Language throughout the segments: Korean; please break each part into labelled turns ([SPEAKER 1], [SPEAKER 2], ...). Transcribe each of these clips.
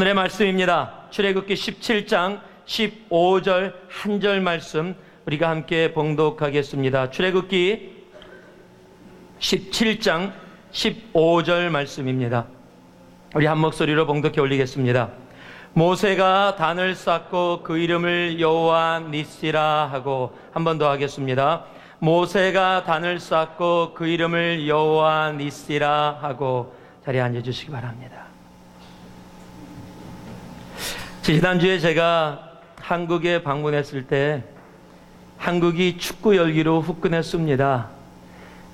[SPEAKER 1] 오늘의 말씀입니다. 출애굽기 17장 15절 한 절 말씀 우리가 함께 봉독하겠습니다. 출애굽기 17장 15절 말씀입니다. 우리 한 목소리로 봉독해 올리겠습니다. 모세가 단을 쌓고 그 이름을 여호와 니시라 하고, 한 번 더 하겠습니다. 모세가 단을 쌓고 그 이름을 여호와 니시라 하고. 자리에 앉아주시기 바랍니다. 지난주에 제가 한국에 방문했을 때 한국이 축구 열기로 후끈했습니다.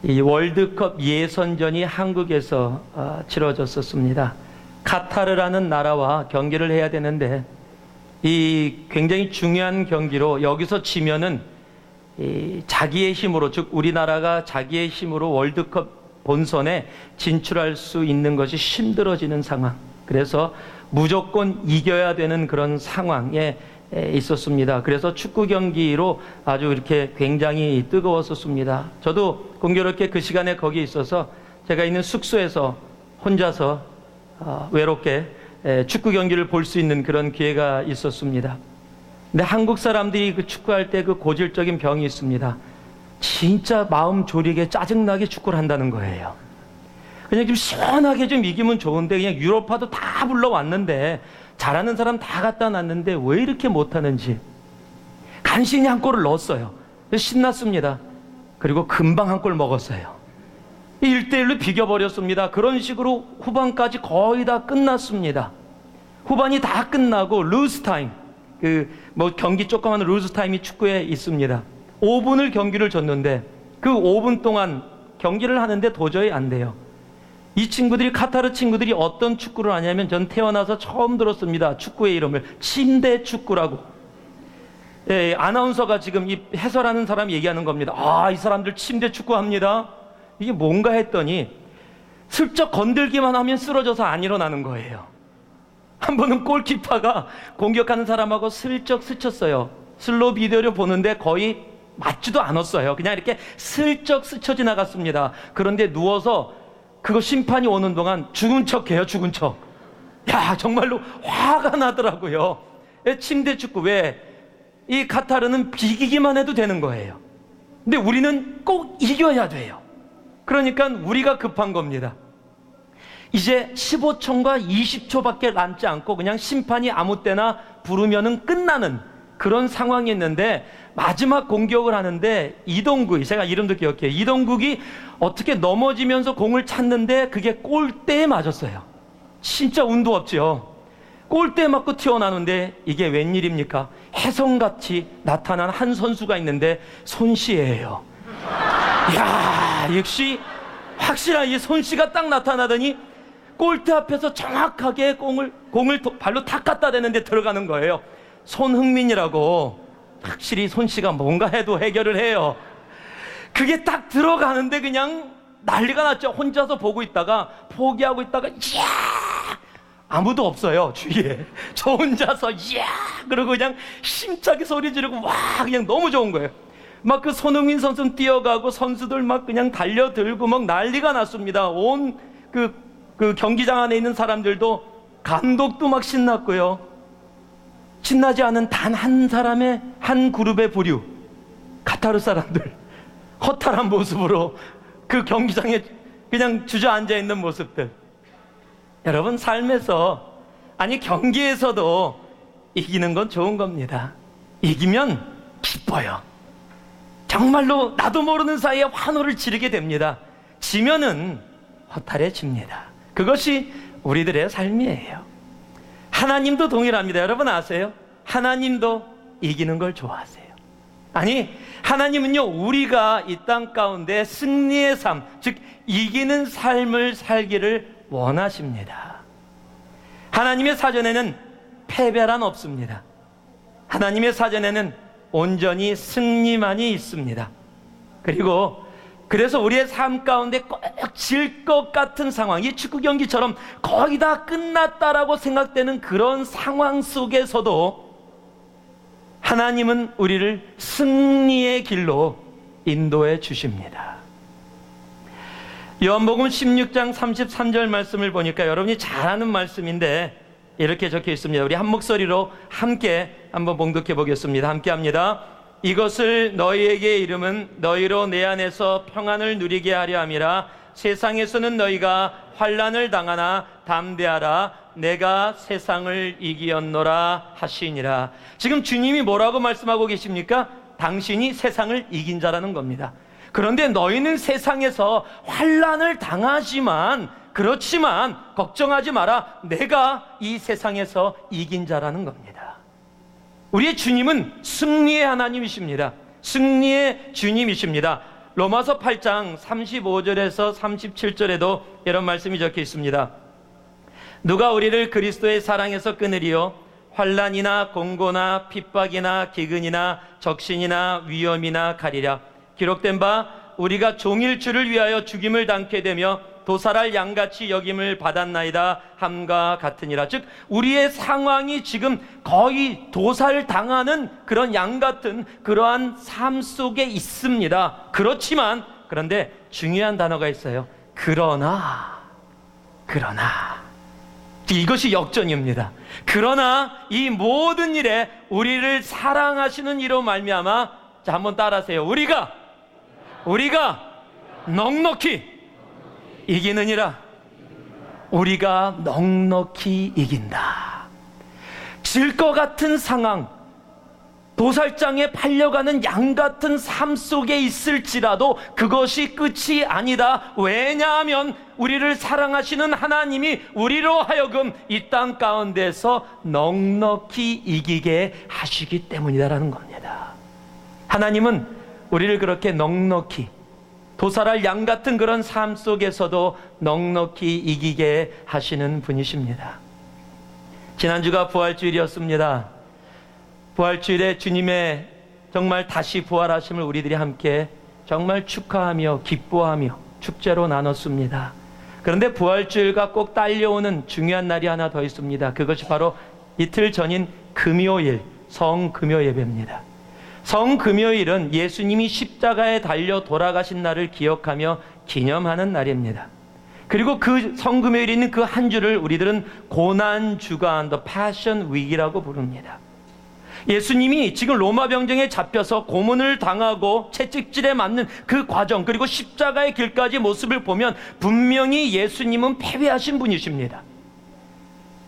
[SPEAKER 1] 이 월드컵 예선전이 한국에서 치러졌었습니다. 카타르라는 나라와 경기를 해야 되는데 이 굉장히 중요한 경기로 여기서 지면은 자기의 힘으로, 즉 우리나라가 자기의 힘으로 월드컵 본선에 진출할 수 있는 것이 힘들어지는 상황. 그래서 무조건 이겨야 되는 그런 상황에 있었습니다. 그래서 축구 경기로 아주 이렇게 굉장히 뜨거웠었습니다. 저도 공교롭게 그 시간에 거기에 있어서 제가 있는 숙소에서 혼자서 외롭게 축구 경기를 볼 수 있는 그런 기회가 있었습니다. 근데 한국 사람들이 그 축구할 때 그 고질적인 병이 있습니다. 진짜 마음 졸이게 짜증나게 축구를 한다는 거예요. 그냥 좀 시원하게 좀 이기면 좋은데 그냥 유럽파도 다 불러왔는데 잘하는 사람 다 갖다 놨는데 왜 이렇게 못하는지 간신히 한 골을 넣었어요. 신났습니다. 그리고 금방 한 골 먹었어요. 1대1로 비겨버렸습니다. 그런 식으로 후반까지 거의 다 끝났습니다. 후반이 다 끝나고 루즈 타임, 경기 조그만 루즈 타임이 축구에 있습니다. 5분을 경기를 줬는데 그 5분 동안 경기를 하는데 도저히 안 돼요. 이 친구들이, 카타르 친구들이 어떤 축구를 하냐면, 전 태어나서 처음 들었습니다. 축구의 이름을 침대 축구라고. 아나운서가 지금 이 해설하는 사람이 얘기하는 겁니다. 이 사람들 침대 축구 합니다. 이게 뭔가 했더니 슬쩍 건들기만 하면 쓰러져서 안 일어나는 거예요. 한 번은 골키퍼가 공격하는 사람하고 슬쩍 스쳤어요. 슬로우 비디오를 보는데 거의 맞지도 않았어요. 그냥 이렇게 슬쩍 스쳐 지나갔습니다. 그런데 누워서 그거 심판이 오는 동안 죽은 척해요. 죽은 척. 야, 정말로 화가 나더라고요. 침대 축구. 왜? 이 카타르는 비기기만 해도 되는 거예요. 근데 우리는 꼭 이겨야 돼요. 그러니까 우리가 급한 겁니다. 이제 15초인가 20초밖에 남지 않고 그냥 심판이 아무 때나 부르면은 끝나는 그런 상황이 있는데, 마지막 공격을 하는데 이동국이, 제가 이름도 기억해요. 이동국이 어떻게 넘어지면서 공을 찼는데 그게 골대에 맞았어요. 진짜 운도 없죠. 골대에 맞고 튀어나오는데 이게 웬일입니까? 혜성같이 나타난 한 선수가 있는데 손씨예요. 이야, 역시 확실한 이 손씨가 딱 나타나더니 골대 앞에서 정확하게 공을 발로 탁 갖다 대는데 들어가는 거예요. 손흥민이라고. 확실히 손씨가 뭔가 해도 해결을 해요. 그게 딱 들어가는데 그냥 난리가 났죠. 혼자서 보고 있다가 포기하고 있다가 이야, 아무도 없어요 주위에. 저 혼자서 이야 그러고 그냥 힘차게 소리 지르고 와, 그냥 너무 좋은 거예요. 막 그 손흥민 선수는 뛰어가고 선수들 막 그냥 달려들고 막 난리가 났습니다. 온 그 경기장 안에 있는 사람들도, 감독도 막 신났고요. 신나지 않은 단 한 사람의, 한 그룹의 부류, 카타르 사람들 허탈한 모습으로 그 경기장에 그냥 주저앉아 있는 모습들. 여러분, 삶에서, 아니 경기에서도 이기는 건 좋은 겁니다. 이기면 기뻐요. 정말로 나도 모르는 사이에 환호를 지르게 됩니다. 지면은 허탈해집니다. 그것이 우리들의 삶이에요. 하나님도 동일합니다. 여러분 아세요? 하나님도 이기는 걸 좋아하세요. 아니, 하나님은요, 우리가 이 땅 가운데 승리의 삶, 즉 이기는 삶을 살기를 원하십니다. 하나님의 사전에는 패배란 없습니다. 하나님의 사전에는 온전히 승리만이 있습니다. 그래서 우리의 삶 가운데 꼭 질 것 같은 상황, 이 축구 경기처럼 거의 다 끝났다라고 생각되는 그런 상황 속에서도 하나님은 우리를 승리의 길로 인도해 주십니다. 요한복음 16장 33절 말씀을 보니까 여러분이 잘 아는 말씀인데 이렇게 적혀 있습니다. 우리 한 목소리로 함께 한번 봉독해 보겠습니다. 함께 합니다. 이것을 너희에게 이름은 너희로 내 안에서 평안을 누리게 하려 함이라. 세상에서는 너희가 환난을 당하나 담대하라. 내가 세상을 이기었노라 하시니라. 지금 주님이 뭐라고 말씀하고 계십니까? 당신이 세상을 이긴 자라는 겁니다. 그런데 너희는 세상에서 환난을 당하지만, 그렇지만 걱정하지 마라. 내가 이 세상에서 이긴 자라는 겁니다. 우리의 주님은 승리의 하나님이십니다. 승리의 주님이십니다. 로마서 8장 35절에서 37절에도 이런 말씀이 적혀 있습니다. 누가 우리를 그리스도의 사랑에서 끊으리요? 환난이나 공고나 핍박이나 기근이나 적신이나 위험이나 가리랴. 기록된 바 우리가 종일 주를 위하여 죽임을 당케 되며 도살할 양같이 여김을 받았나이다 함과 같으니라. 즉 우리의 상황이 지금 거의 도살당하는 그런 양 같은 그러한 삶 속에 있습니다. 그런데 중요한 단어가 있어요. 그러나 이것이 역전입니다. 그러나 이 모든 일에 우리를 사랑하시는 이로 말미암아, 자 한번 따라하세요. 우리가 넉넉히 이기느니라. 우리가 넉넉히 이긴다. 질 것 같은 상황, 도살장에 팔려가는 양 같은 삶 속에 있을지라도 그것이 끝이 아니다. 왜냐하면 우리를 사랑하시는 하나님이 우리로 하여금 이 땅 가운데서 넉넉히 이기게 하시기 때문이다라는 겁니다. 하나님은 우리를 그렇게 넉넉히, 도살할 양 같은 그런 삶 속에서도 넉넉히 이기게 하시는 분이십니다. 지난주가 부활주일이었습니다. 부활주일에 주님의 정말 다시 부활하심을 우리들이 함께 정말 축하하며 기뻐하며 축제로 나눴습니다. 그런데 부활주일과 꼭 딸려오는 중요한 날이 하나 더 있습니다. 그것이 바로 이틀 전인 금요일, 성금요 예배입니다. 성금요일은 예수님이 십자가에 달려 돌아가신 날을 기억하며 기념하는 날입니다. 그리고 그 성금요일이 있는 그 한 주를 우리들은 고난주간, The Passion Week이라고 부릅니다. 예수님이 지금 로마 병정에 잡혀서 고문을 당하고 채찍질에 맞는 그 과정, 그리고 십자가의 길까지 모습을 보면 분명히 예수님은 패배하신 분이십니다.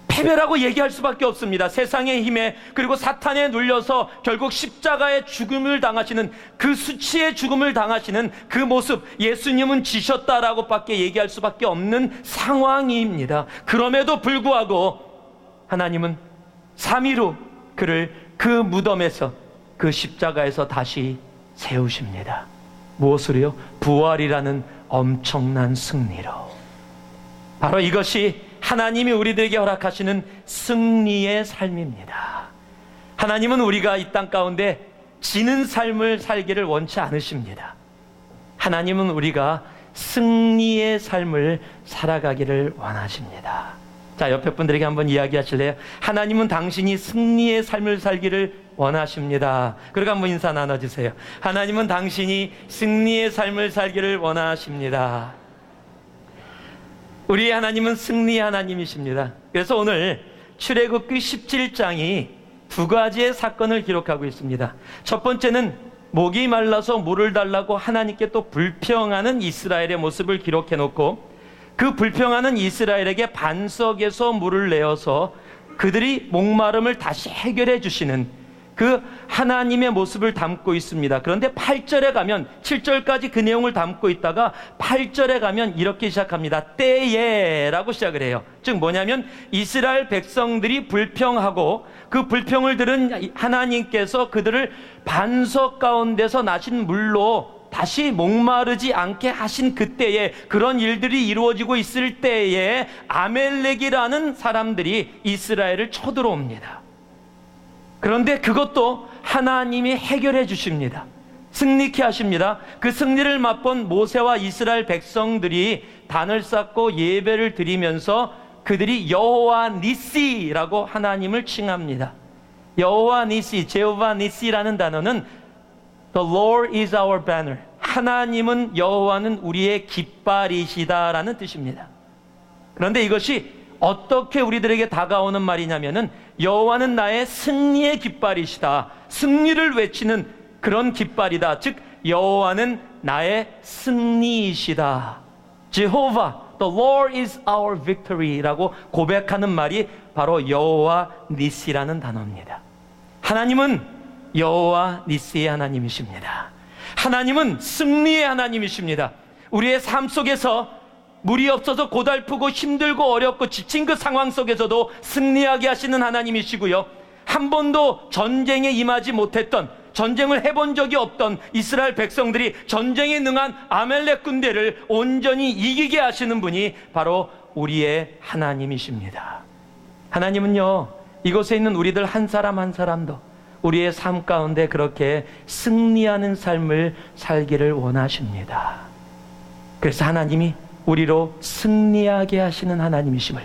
[SPEAKER 1] 패배라고 얘기할 수밖에 없습니다. 세상의 힘에, 그리고 사탄에 눌려서 결국 십자가의 죽음을 당하시는, 그 수치의 죽음을 당하시는 그 모습, 예수님은 지셨다라고 밖에 얘기할 수밖에 없는 상황입니다. 그럼에도 불구하고 하나님은 3일 후 그를 그 무덤에서, 그 십자가에서 다시 세우십니다. 무엇으로요? 부활이라는 엄청난 승리로. 바로 이것이 하나님이 우리들에게 허락하시는 승리의 삶입니다. 하나님은 우리가 이 땅 가운데 지는 삶을 살기를 원치 않으십니다. 하나님은 우리가 승리의 삶을 살아가기를 원하십니다. 자, 옆에 분들에게 한번 이야기하실래요? 하나님은 당신이 승리의 삶을 살기를 원하십니다. 그리고 한번 인사 나눠주세요. 하나님은 당신이 승리의 삶을 살기를 원하십니다. 우리의 하나님은 승리의 하나님이십니다. 그래서 오늘 출애굽기 17장이 두 가지의 사건을 기록하고 있습니다. 첫 번째는 목이 말라서 물을 달라고 하나님께 또 불평하는 이스라엘의 모습을 기록해 놓고, 그 불평하는 이스라엘에게 반석에서 물을 내어서 그들이 목마름을 다시 해결해 주시는 그 하나님의 모습을 담고 있습니다. 그런데 8절에 가면, 7절까지 그 내용을 담고 있다가 8절에 가면 이렇게 시작합니다. 때에 라고 시작을 해요. 즉 뭐냐면 이스라엘 백성들이 불평하고 그 불평을 들은 하나님께서 그들을 반석 가운데서 나신 물로 다시 목마르지 않게 하신 그때에, 그런 일들이 이루어지고 있을 때에 아멜렉이라는 사람들이 이스라엘을 쳐들어옵니다. 그런데 그것도 하나님이 해결해 주십니다. 승리케 하십니다. 그 승리를 맛본 모세와 이스라엘 백성들이 단을 쌓고 예배를 드리면서 그들이 여호와 니시라고 하나님을 칭합니다. 여호와 니시, 제호바 니시라는 단어는 The Lord is our banner. 하나님은, 여호와는 우리의 깃발이시다라는 뜻입니다. 그런데 이것이 어떻게 우리들에게 다가오는 말이냐면은 여호와는 나의 승리의 깃발이시다. 승리를 외치는 그런 깃발이다. 즉 여호와는 나의 승리이시다. Jehovah, the Lord is our victory라고 고백하는 말이 바로 여호와 니시라는 단어입니다. 하나님은 여호와 니시의 하나님이십니다. 하나님은 승리의 하나님이십니다. 우리의 삶 속에서 물이 없어서 고달프고 힘들고 어렵고 지친 그 상황 속에서도 승리하게 하시는 하나님이시고요, 한 번도 전쟁에 임하지 못했던, 전쟁을 해본 적이 없던 이스라엘 백성들이 전쟁에 능한 아멜렉 군대를 온전히 이기게 하시는 분이 바로 우리의 하나님이십니다. 하나님은요, 이곳에 있는 우리들 한 사람 한 사람도 우리의 삶 가운데 그렇게 승리하는 삶을 살기를 원하십니다. 그래서 하나님이 우리로 승리하게 하시는 하나님이심을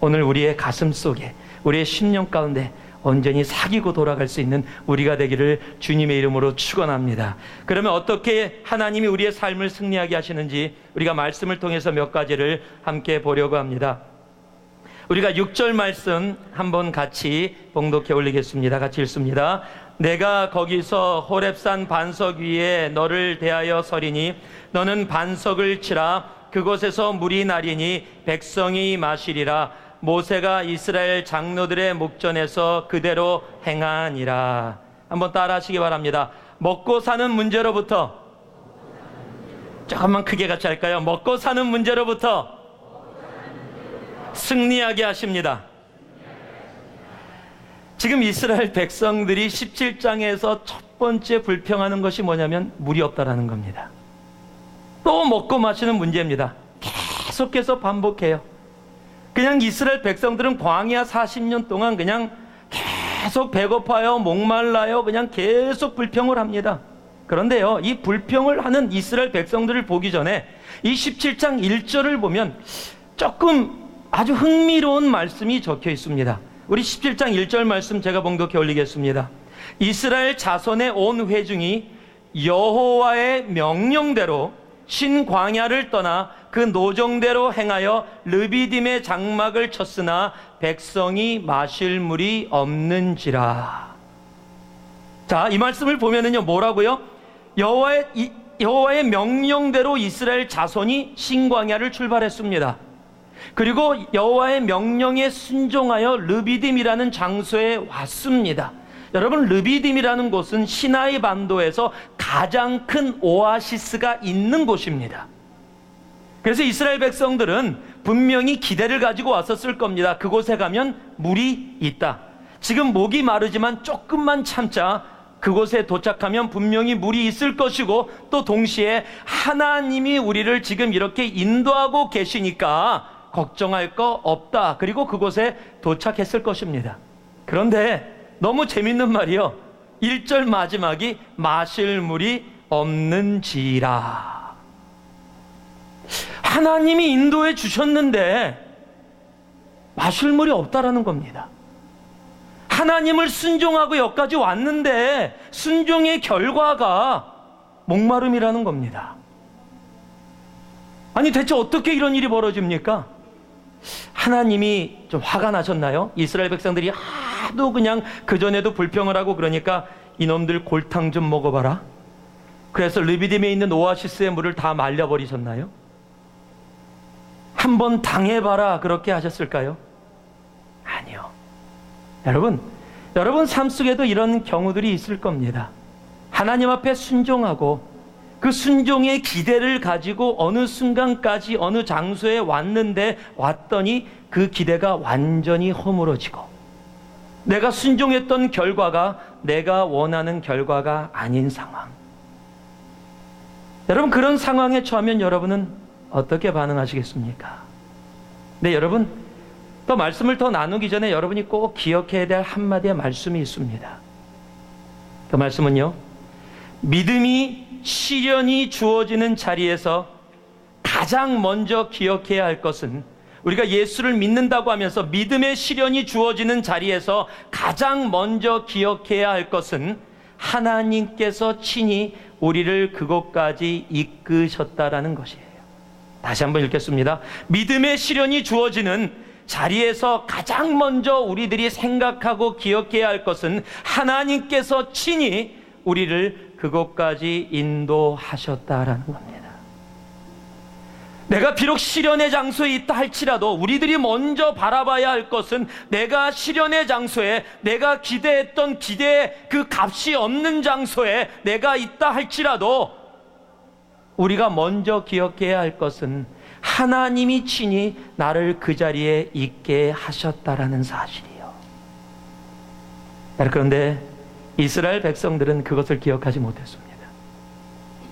[SPEAKER 1] 오늘 우리의 가슴 속에, 우리의 심령 가운데 온전히 사귀고 돌아갈 수 있는 우리가 되기를 주님의 이름으로 축원합니다. 그러면 어떻게 하나님이 우리의 삶을 승리하게 하시는지 우리가 말씀을 통해서 몇 가지를 함께 보려고 합니다. 우리가 6절 말씀 한번 같이 봉독해 올리겠습니다. 같이 읽습니다. 내가 거기서 호렙산 반석 위에 너를 대하여 서리니 너는 반석을 치라. 그곳에서 물이 나리니 백성이 마시리라. 모세가 이스라엘 장로들의 목전에서 그대로 행하니라. 한번 따라 하시기 바랍니다. 먹고 사는 문제로부터, 조금만 크게 같이 할까요? 먹고 사는 문제로부터 승리하게 하십니다. 지금 이스라엘 백성들이 17장에서 첫 번째 불평하는 것이 뭐냐면 물이 없다라는 겁니다. 또 먹고 마시는 문제입니다. 계속해서 반복해요. 그냥 이스라엘 백성들은 광야 40년 동안 그냥 계속 배고파요, 목말라요, 그냥 계속 불평을 합니다. 그런데요, 이 불평을 하는 이스라엘 백성들을 보기 전에 이 17장 1절을 보면 조금 아주 흥미로운 말씀이 적혀 있습니다. 우리 17장 1절 말씀 제가 봉독해 올리겠습니다. 이스라엘 자손의 온 회중이 여호와의 명령대로 신광야를 떠나 그 노정대로 행하여 르비딤의 장막을 쳤으나 백성이 마실 물이 없는지라. 자, 이 말씀을 보면은요, 뭐라고요? 여호와의 명령대로 이스라엘 자손이 신광야를 출발했습니다. 그리고 여호와의 명령에 순종하여 르비딤이라는 장소에 왔습니다. 여러분, 르비딤이라는 곳은 시나이 반도에서 가장 큰 오아시스가 있는 곳입니다. 그래서 이스라엘 백성들은 분명히 기대를 가지고 왔었을 겁니다. 그곳에 가면 물이 있다. 지금 목이 마르지만 조금만 참자. 그곳에 도착하면 분명히 물이 있을 것이고, 또 동시에 하나님이 우리를 지금 이렇게 인도하고 계시니까 걱정할 거 없다. 그리고 그곳에 도착했을 것입니다. 그런데 너무 재밌는 말이요, 1절 마지막이 마실 물이 없는지라. 하나님이 인도해 주셨는데 마실 물이 없다라는 겁니다. 하나님을 순종하고 여기까지 왔는데 순종의 결과가 목마름이라는 겁니다. 아니, 대체 어떻게 이런 일이 벌어집니까? 하나님이 좀 화가 나셨나요? 이스라엘 백성들이 하도 그냥 그전에도 불평을 하고 그러니까 이놈들 골탕 좀 먹어봐라. 그래서 르비딤에 있는 오아시스의 물을 다 말려버리셨나요? 한번 당해봐라 그렇게 하셨을까요? 아니요. 여러분 삶 속에도 이런 경우들이 있을 겁니다. 하나님 앞에 순종하고 그 순종의 기대를 가지고 어느 순간까지 어느 장소에 왔더니 그 기대가 완전히 허물어지고 내가 순종했던 결과가 내가 원하는 결과가 아닌 상황. 여러분, 그런 상황에 처하면 여러분은 어떻게 반응하시겠습니까? 네, 여러분, 또 말씀을 더 나누기 전에 여러분이 꼭 기억해야 될 한마디의 말씀이 있습니다. 그 말씀은요, 믿음이 시련이 주어지는 자리에서 가장 먼저 기억해야 할 것은, 우리가 예수를 믿는다고 하면서 믿음의 시련이 주어지는 자리에서 가장 먼저 기억해야 할 것은 하나님께서 친히 우리를 그곳까지 이끄셨다라는 것이에요. 다시 한번 읽겠습니다. 믿음의 시련이 주어지는 자리에서 가장 먼저 우리들이 생각하고 기억해야 할 것은 하나님께서 친히 우리를 그곳까지 인도하셨다라는 겁니다. 내가 비록 시련의 장소에 있다 할지라도 우리들이 먼저 바라봐야 할 것은 내가 시련의 장소에, 내가 기대했던 기대의 그 값이 없는 장소에 내가 있다 할지라도 우리가 먼저 기억해야 할 것은 하나님이 친히 나를 그 자리에 있게 하셨다라는 사실이요. 그런데 이스라엘 백성들은 그것을 기억하지 못했습니다.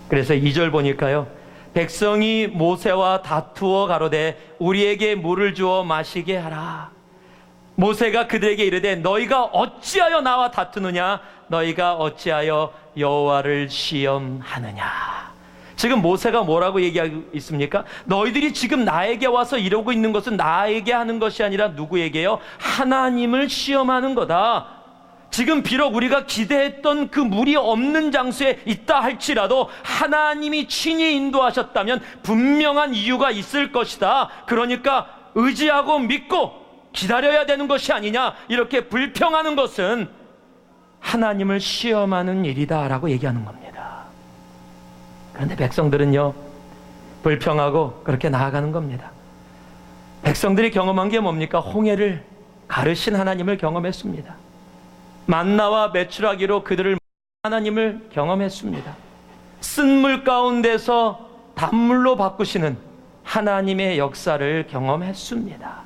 [SPEAKER 1] 그래서 2절 보니까요, 백성이 모세와 다투어 가로되 우리에게 물을 주어 마시게 하라. 모세가 그들에게 이르되 너희가 어찌하여 나와 다투느냐? 너희가 어찌하여 여호와를 시험하느냐? 지금 모세가 뭐라고 얘기하고 있습니까? 너희들이 지금 나에게 와서 이러고 있는 것은 나에게 하는 것이 아니라 누구에게요? 하나님을 시험하는 거다. 지금 비록 우리가 기대했던 그 물이 없는 장소에 있다 할지라도 하나님이 친히 인도하셨다면 분명한 이유가 있을 것이다. 그러니까 의지하고 믿고 기다려야 되는 것이 아니냐, 이렇게 불평하는 것은 하나님을 시험하는 일이다 라고 얘기하는 겁니다. 그런데 백성들은요, 불평하고 그렇게 나아가는 겁니다. 백성들이 경험한 게 뭡니까? 홍해를 가르신 하나님을 경험했습니다. 만나와 메추라기로 그들을 하나님을 경험했습니다. 쓴 물 가운데서 단물로 바꾸시는 하나님의 역사를 경험했습니다.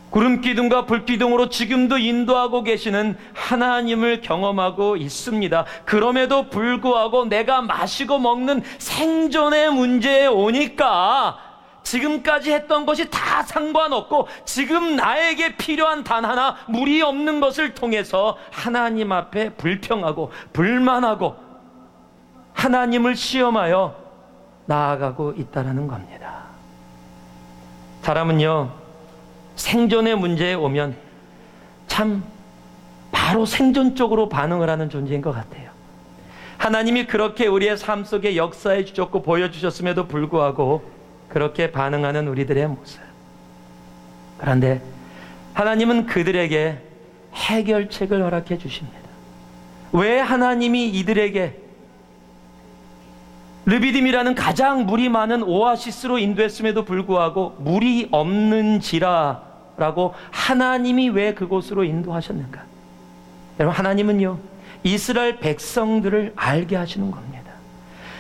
[SPEAKER 1] 구름 기둥과 불 기둥으로 지금도 인도하고 계시는 하나님을 경험하고 있습니다. 그럼에도 불구하고 내가 마시고 먹는 생존의 문제에 오니까 지금까지 했던 것이 다 상관없고 지금 나에게 필요한 단 하나 물이 없는 것을 통해서 하나님 앞에 불평하고 불만하고 하나님을 시험하여 나아가고 있다는 겁니다. 사람은요, 생존의 문제에 오면 참 바로 생존적으로 반응을 하는 존재인 것 같아요. 하나님이 그렇게 우리의 삶 속에 역사해 주셨고 보여주셨음에도 불구하고 그렇게 반응하는 우리들의 모습. 그런데 하나님은 그들에게 해결책을 허락해 주십니다. 왜 하나님이 이들에게 르비딤이라는 가장 물이 많은 오아시스로 인도했음에도 불구하고 물이 없는지라라고 하나님이 왜 그곳으로 인도하셨는가? 여러분, 하나님은요, 이스라엘 백성들을 알게 하시는 겁니다.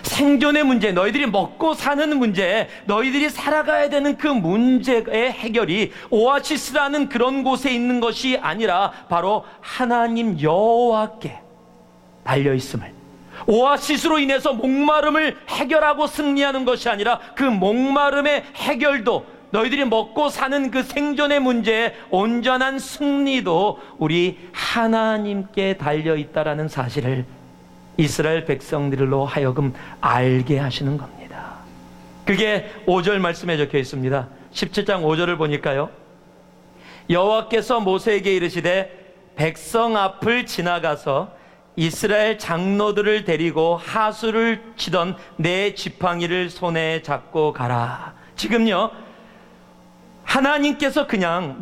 [SPEAKER 1] 생존의 문제, 너희들이 먹고 사는 문제, 너희들이 살아가야 되는 그 문제의 해결이 오아시스라는 그런 곳에 있는 것이 아니라 바로 하나님 여호와께 달려있음을, 오아시스로 인해서 목마름을 해결하고 승리하는 것이 아니라 그 목마름의 해결도, 너희들이 먹고 사는 그 생존의 문제의 온전한 승리도 우리 하나님께 달려있다라는 사실을 이스라엘 백성들로 하여금 알게 하시는 겁니다. 그게 5절 말씀에 적혀 있습니다. 17장 5절을 보니까요, 여호와께서 모세에게 이르시되 백성 앞을 지나가서 이스라엘 장로들을 데리고 하수를 치던 내 지팡이를 손에 잡고 가라. 지금요, 하나님께서 그냥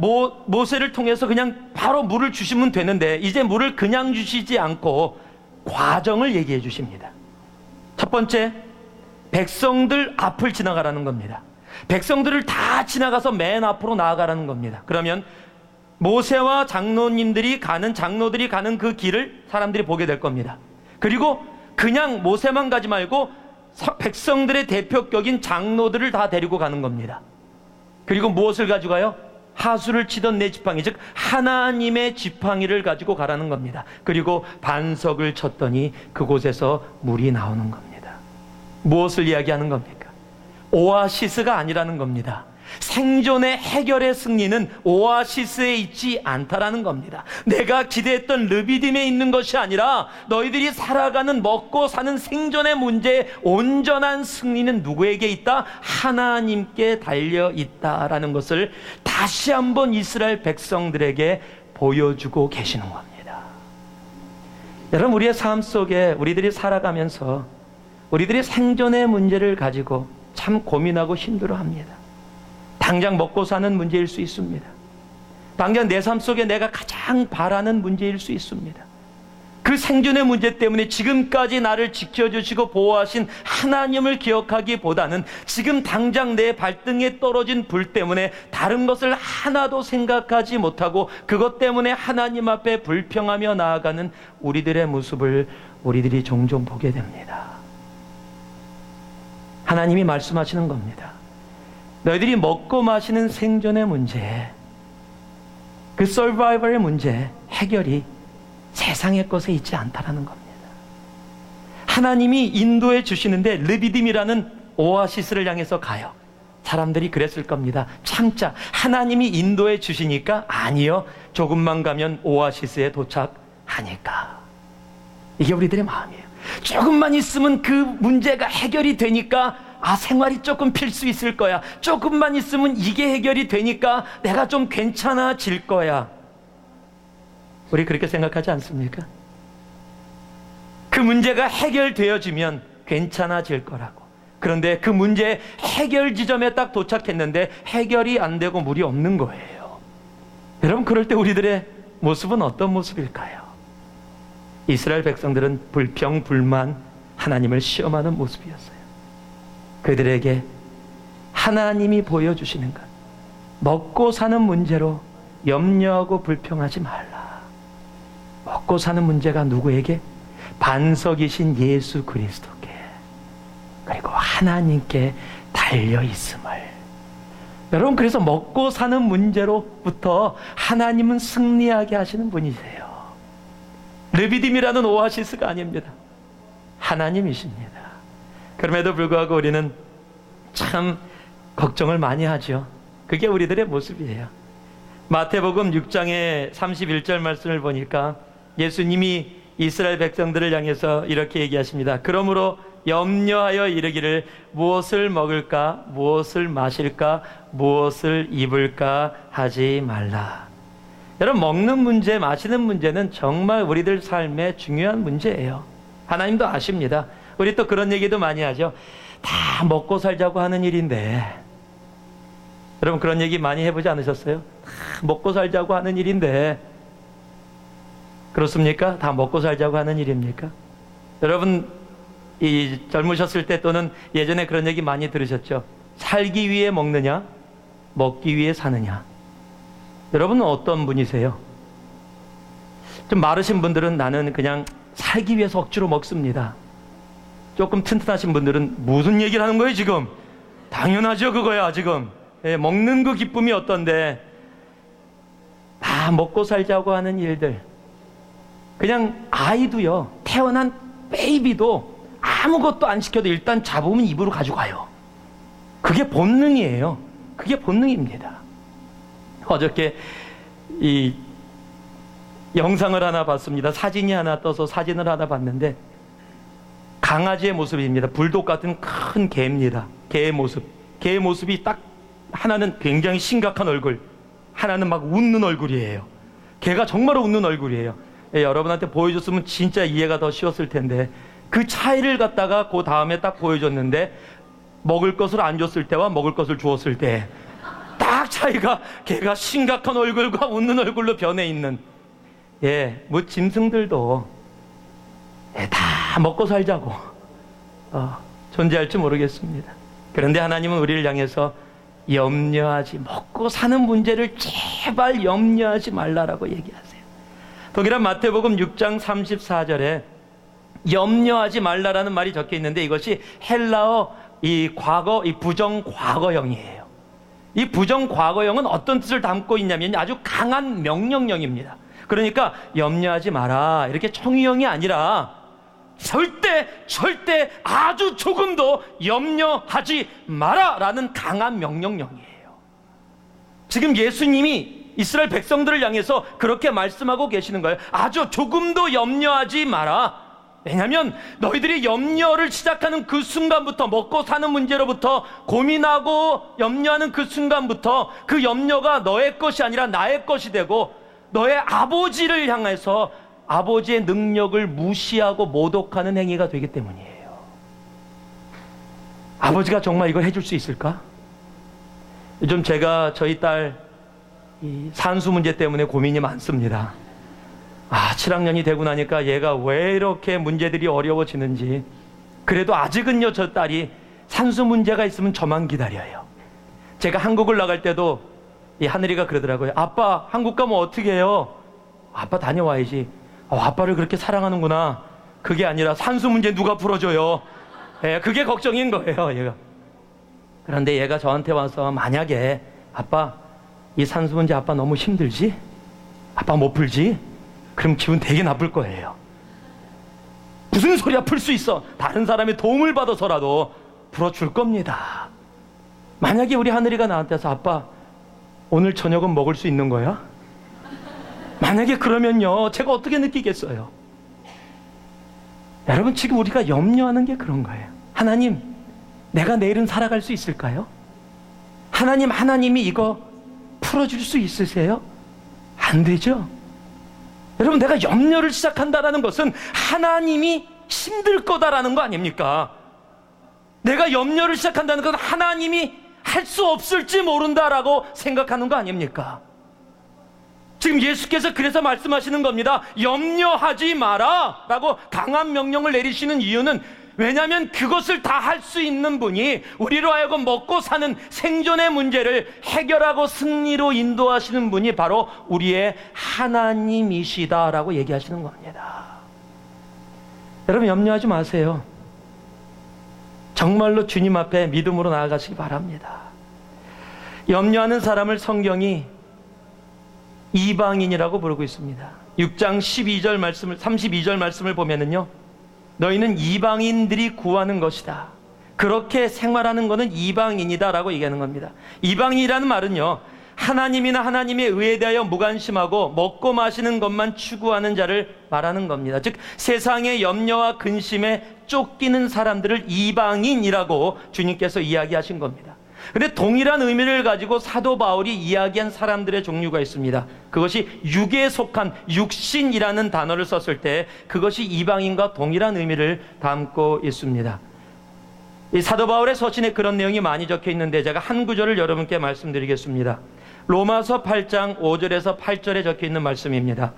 [SPEAKER 1] 모세를 통해서 그냥 바로 물을 주시면 되는데 이제 물을 그냥 주시지 않고 과정을 얘기해 주십니다. 첫 번째, 백성들 앞을 지나가라는 겁니다. 백성들을 다 지나가서 맨 앞으로 나아가라는 겁니다. 그러면 모세와 장로들이 가는 그 길을 사람들이 보게 될 겁니다. 그리고 그냥 모세만 가지 말고 백성들의 대표격인 장로들을 다 데리고 가는 겁니다. 그리고 무엇을 가지고 가요? 하수를 치던 내 지팡이, 즉 하나님의 지팡이를 가지고 가라는 겁니다. 그리고 반석을 쳤더니 그곳에서 물이 나오는 겁니다. 무엇을 이야기하는 겁니까? 오아시스가 아니라는 겁니다. 생존의 해결의 승리는 오아시스에 있지 않다라는 겁니다. 내가 기대했던 르비딤에 있는 것이 아니라 너희들이 살아가는 먹고 사는 생존의 문제의 온전한 승리는 누구에게 있다? 하나님께 달려 있다라는 것을 다시 한번 이스라엘 백성들에게 보여주고 계시는 겁니다. 여러분, 우리의 삶 속에 우리들이 살아가면서 우리들이 생존의 문제를 가지고 참 고민하고 힘들어합니다. 당장 먹고 사는 문제일 수 있습니다. 당장 내 삶 속에 내가 가장 바라는 문제일 수 있습니다. 그 생존의 문제 때문에 지금까지 나를 지켜주시고 보호하신 하나님을 기억하기보다는 지금 당장 내 발등에 떨어진 불 때문에 다른 것을 하나도 생각하지 못하고 그것 때문에 하나님 앞에 불평하며 나아가는 우리들의 모습을 우리들이 종종 보게 됩니다. 하나님이 말씀하시는 겁니다. 너희들이 먹고 마시는 생존의 문제, 그 서바이벌의 문제 해결이 세상의 것에 있지 않다라는 겁니다. 하나님이 인도해 주시는데 르비딤이라는 오아시스를 향해서 가요. 사람들이 그랬을 겁니다. 참자, 하나님이 인도해 주시니까? 아니요, 조금만 가면 오아시스에 도착하니까. 이게 우리들의 마음이에요. 조금만 있으면 그 문제가 해결이 되니까 생활이 조금 필 수 있을 거야. 조금만 있으면 이게 해결이 되니까 내가 좀 괜찮아질 거야. 우리 그렇게 생각하지 않습니까? 그 문제가 해결되어지면 괜찮아질 거라고. 그런데 그 문제 해결 지점에 딱 도착했는데 해결이 안 되고 물이 없는 거예요. 여러분, 그럴 때 우리들의 모습은 어떤 모습일까요? 이스라엘 백성들은 불평, 불만, 하나님을 시험하는 모습이었어요. 그들에게 하나님이 보여주시는 것, 먹고 사는 문제로 염려하고 불평하지 말라. 먹고 사는 문제가 누구에게? 반석이신 예수 그리스도께, 그리고 하나님께 달려 있음을. 여러분, 그래서 먹고 사는 문제로부터 하나님은 승리하게 하시는 분이세요. 르비딤이라는 오아시스가 아닙니다. 하나님이십니다. 그럼에도 불구하고 우리는 참 걱정을 많이 하죠. 그게 우리들의 모습이에요. 마태복음 6장의 31절 말씀을 보니까 예수님이 이스라엘 백성들을 향해서 이렇게 얘기하십니다. 그러므로 염려하여 이르기를 무엇을 먹을까, 무엇을 마실까, 무엇을 입을까 하지 말라. 여러분, 먹는 문제, 마시는 문제는 정말 우리들 삶의 중요한 문제예요. 하나님도 아십니다. 우리 또 그런 얘기도 많이 하죠. 다 먹고 살자고 하는 일인데. 여러분, 그런 얘기 많이 해보지 않으셨어요? 다 먹고 살자고 하는 일인데. 그렇습니까? 다 먹고 살자고 하는 일입니까? 여러분, 젊으셨을 때 또는 예전에 그런 얘기 많이 들으셨죠? 살기 위해 먹느냐, 먹기 위해 사느냐. 여러분은 어떤 분이세요? 좀 마르신 분들은 나는 그냥 살기 위해서 억지로 먹습니다. 조금 튼튼하신 분들은 무슨 얘기를 하는 거예요 지금? 당연하죠, 그거야 지금. 먹는 그 기쁨이 어떤데. 다 먹고 살자고 하는 일들. 그냥 아이도요, 태어난 베이비도 아무것도 안 시켜도 일단 잡으면 입으로 가지고 가요. 그게 본능이에요. 그게 본능입니다. 어저께 이 영상을 하나 봤습니다. 사진이 하나 떠서 사진을 하나 봤는데 강아지의 모습입니다. 불독 같은 큰 개입니다. 개의 모습. 개의 모습이 딱 하나는 굉장히 심각한 얼굴, 하나는 막 웃는 얼굴이에요. 개가 정말 웃는 얼굴이에요. 여러분한테 보여줬으면 진짜 이해가 더 쉬웠을 텐데 그 차이를 갖다가 그 다음에 딱 보여줬는데 먹을 것을 안 줬을 때와 먹을 것을 주었을 때 딱 차이가, 개가 심각한 얼굴과 웃는 얼굴로 변해 있는. 뭐 짐승들도 다 먹고 살자고 존재할지 모르겠습니다. 그런데 하나님은 우리를 향해서 염려하지, 먹고 사는 문제를 제발 염려하지 말라라고 얘기하세요. 동일한 마태복음 6장 34절에 염려하지 말라라는 말이 적혀 있는데 이것이 헬라어 이 부정 과거형이에요. 이 부정 과거형은 어떤 뜻을 담고 있냐면 아주 강한 명령형입니다. 그러니까 염려하지 마라, 이렇게 청유형이 아니라 절대 아주 조금도 염려하지 마라 라는 강한 명령형이에요. 지금 예수님이 이스라엘 백성들을 향해서 그렇게 말씀하고 계시는 거예요. 아주 조금도 염려하지 마라. 왜냐하면 너희들이 염려를 시작하는 그 순간부터, 먹고 사는 문제로부터 고민하고 염려하는 그 순간부터 그 염려가 너의 것이 아니라 나의 것이 되고 너의 아버지를 향해서 아버지의 능력을 무시하고 모독하는 행위가 되기 때문이에요. 아버지가 정말 이걸 해줄 수 있을까? 요즘 제가 저희 딸 산수 문제 때문에 고민이 많습니다. 7학년이 되고 나니까 얘가 왜 이렇게 문제들이 어려워지는지. 그래도 아직은요, 저 딸이 산수 문제가 있으면 저만 기다려요. 제가 한국을 나갈 때도 이 하늘이가 그러더라고요. 아빠, 한국 가면 어떻게 해요? 아빠 다녀와야지. 아빠를 그렇게 사랑하는구나. 그게 아니라 산수 문제 누가 풀어줘요? 그게 걱정인 거예요, 얘가. 그런데 얘가 저한테 와서 만약에 아빠, 이 산수 문제 아빠 너무 힘들지? 아빠 못 풀지? 그럼 기분 되게 나쁠 거예요. 무슨 소리야, 풀 수 있어. 다른 사람의 도움을 받아서라도 풀어줄 겁니다. 만약에 우리 하늘이가 나한테서 아빠, 오늘 저녁은 먹을 수 있는 거야? 만약에 그러면요, 제가 어떻게 느끼겠어요? 여러분, 지금 우리가 염려하는 게 그런 거예요. 하나님, 내가 내일은 살아갈 수 있을까요? 하나님이 이거 풀어줄 수 있으세요? 안 되죠? 여러분, 내가 염려를 시작한다는 것은 하나님이 힘들 거다라는 거 아닙니까? 내가 염려를 시작한다는 건 하나님이 할 수 없을지 모른다라고 생각하는 거 아닙니까? 지금 예수께서 그래서 말씀하시는 겁니다. 염려하지 마라 라고 강한 명령을 내리시는 이유는, 왜냐하면 그것을 다 할 수 있는 분이 우리로 하여금 먹고 사는 생존의 문제를 해결하고 승리로 인도하시는 분이 바로 우리의 하나님이시다라고 얘기하시는 겁니다. 여러분, 염려하지 마세요. 정말로 주님 앞에 믿음으로 나아가시기 바랍니다. 염려하는 사람을 성경이 이방인이라고 부르고 있습니다. 6장 32절 말씀을 보면은요, 너희는 이방인들이 구하는 것이다. 그렇게 생활하는 것은 이방인이다 라고 얘기하는 겁니다. 이방인이라는 말은요, 하나님이나 하나님의 의에 대하여 무관심하고 먹고 마시는 것만 추구하는 자를 말하는 겁니다. 즉, 세상의 염려와 근심에 쫓기는 사람들을 이방인이라고 주님께서 이야기하신 겁니다. 그런데 동일한 의미를 가지고 사도 바울이 이야기한 사람들의 종류가 있습니다. 그것이 육에 속한 육신이라는 단어를 썼을 때 그것이 이방인과 동일한 의미를 담고 있습니다. 이 사도 바울의 서신에 그런 내용이 많이 적혀 있는데 제가 한 구절을 여러분께 말씀드리겠습니다. 로마서 8장 5절에서 8절에 적혀 있는 말씀입니다.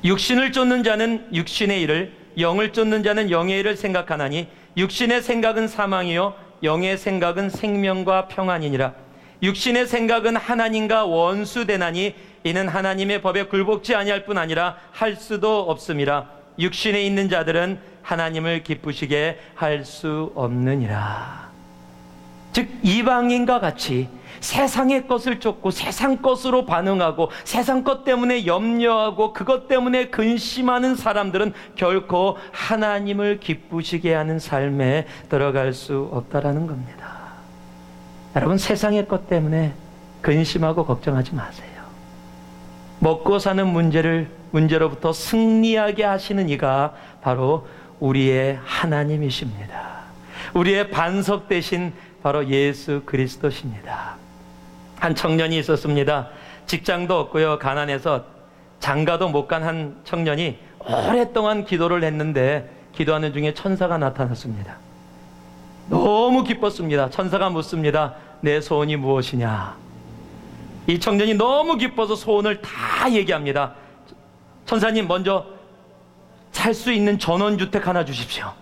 [SPEAKER 1] 육신을 쫓는 자는 육신의 일을, 영을 쫓는 자는 영의 일을 생각하나니 육신의 생각은 사망이요 영의 생각은 생명과 평안이니라. 육신의 생각은 하나님과 원수되나니 이는 하나님의 법에 굴복지 아니할 뿐 아니라 할 수도 없음이라. 육신에 있는 자들은 하나님을 기쁘시게 할 수 없느니라. 즉, 이방인과 같이 세상의 것을 쫓고 세상 것으로 반응하고 세상 것 때문에 염려하고 그것 때문에 근심하는 사람들은 결코 하나님을 기쁘시게 하는 삶에 들어갈 수 없다라는 겁니다. 여러분, 세상의 것 때문에 근심하고 걱정하지 마세요. 먹고 사는 문제로부터 승리하게 하시는 이가 바로 우리의 하나님이십니다. 우리의 반석 되신 바로 예수 그리스도십니다. 한 청년이 있었습니다. 직장도 없고요, 가난해서 장가도 못 간 한 청년이 오랫동안 기도를 했는데 기도하는 중에 천사가 나타났습니다. 너무 기뻤습니다. 천사가 묻습니다. 내 소원이 무엇이냐? 이 청년이 너무 기뻐서 소원을 다 얘기합니다. 천사님, 먼저 살 수 있는 전원주택 하나 주십시오.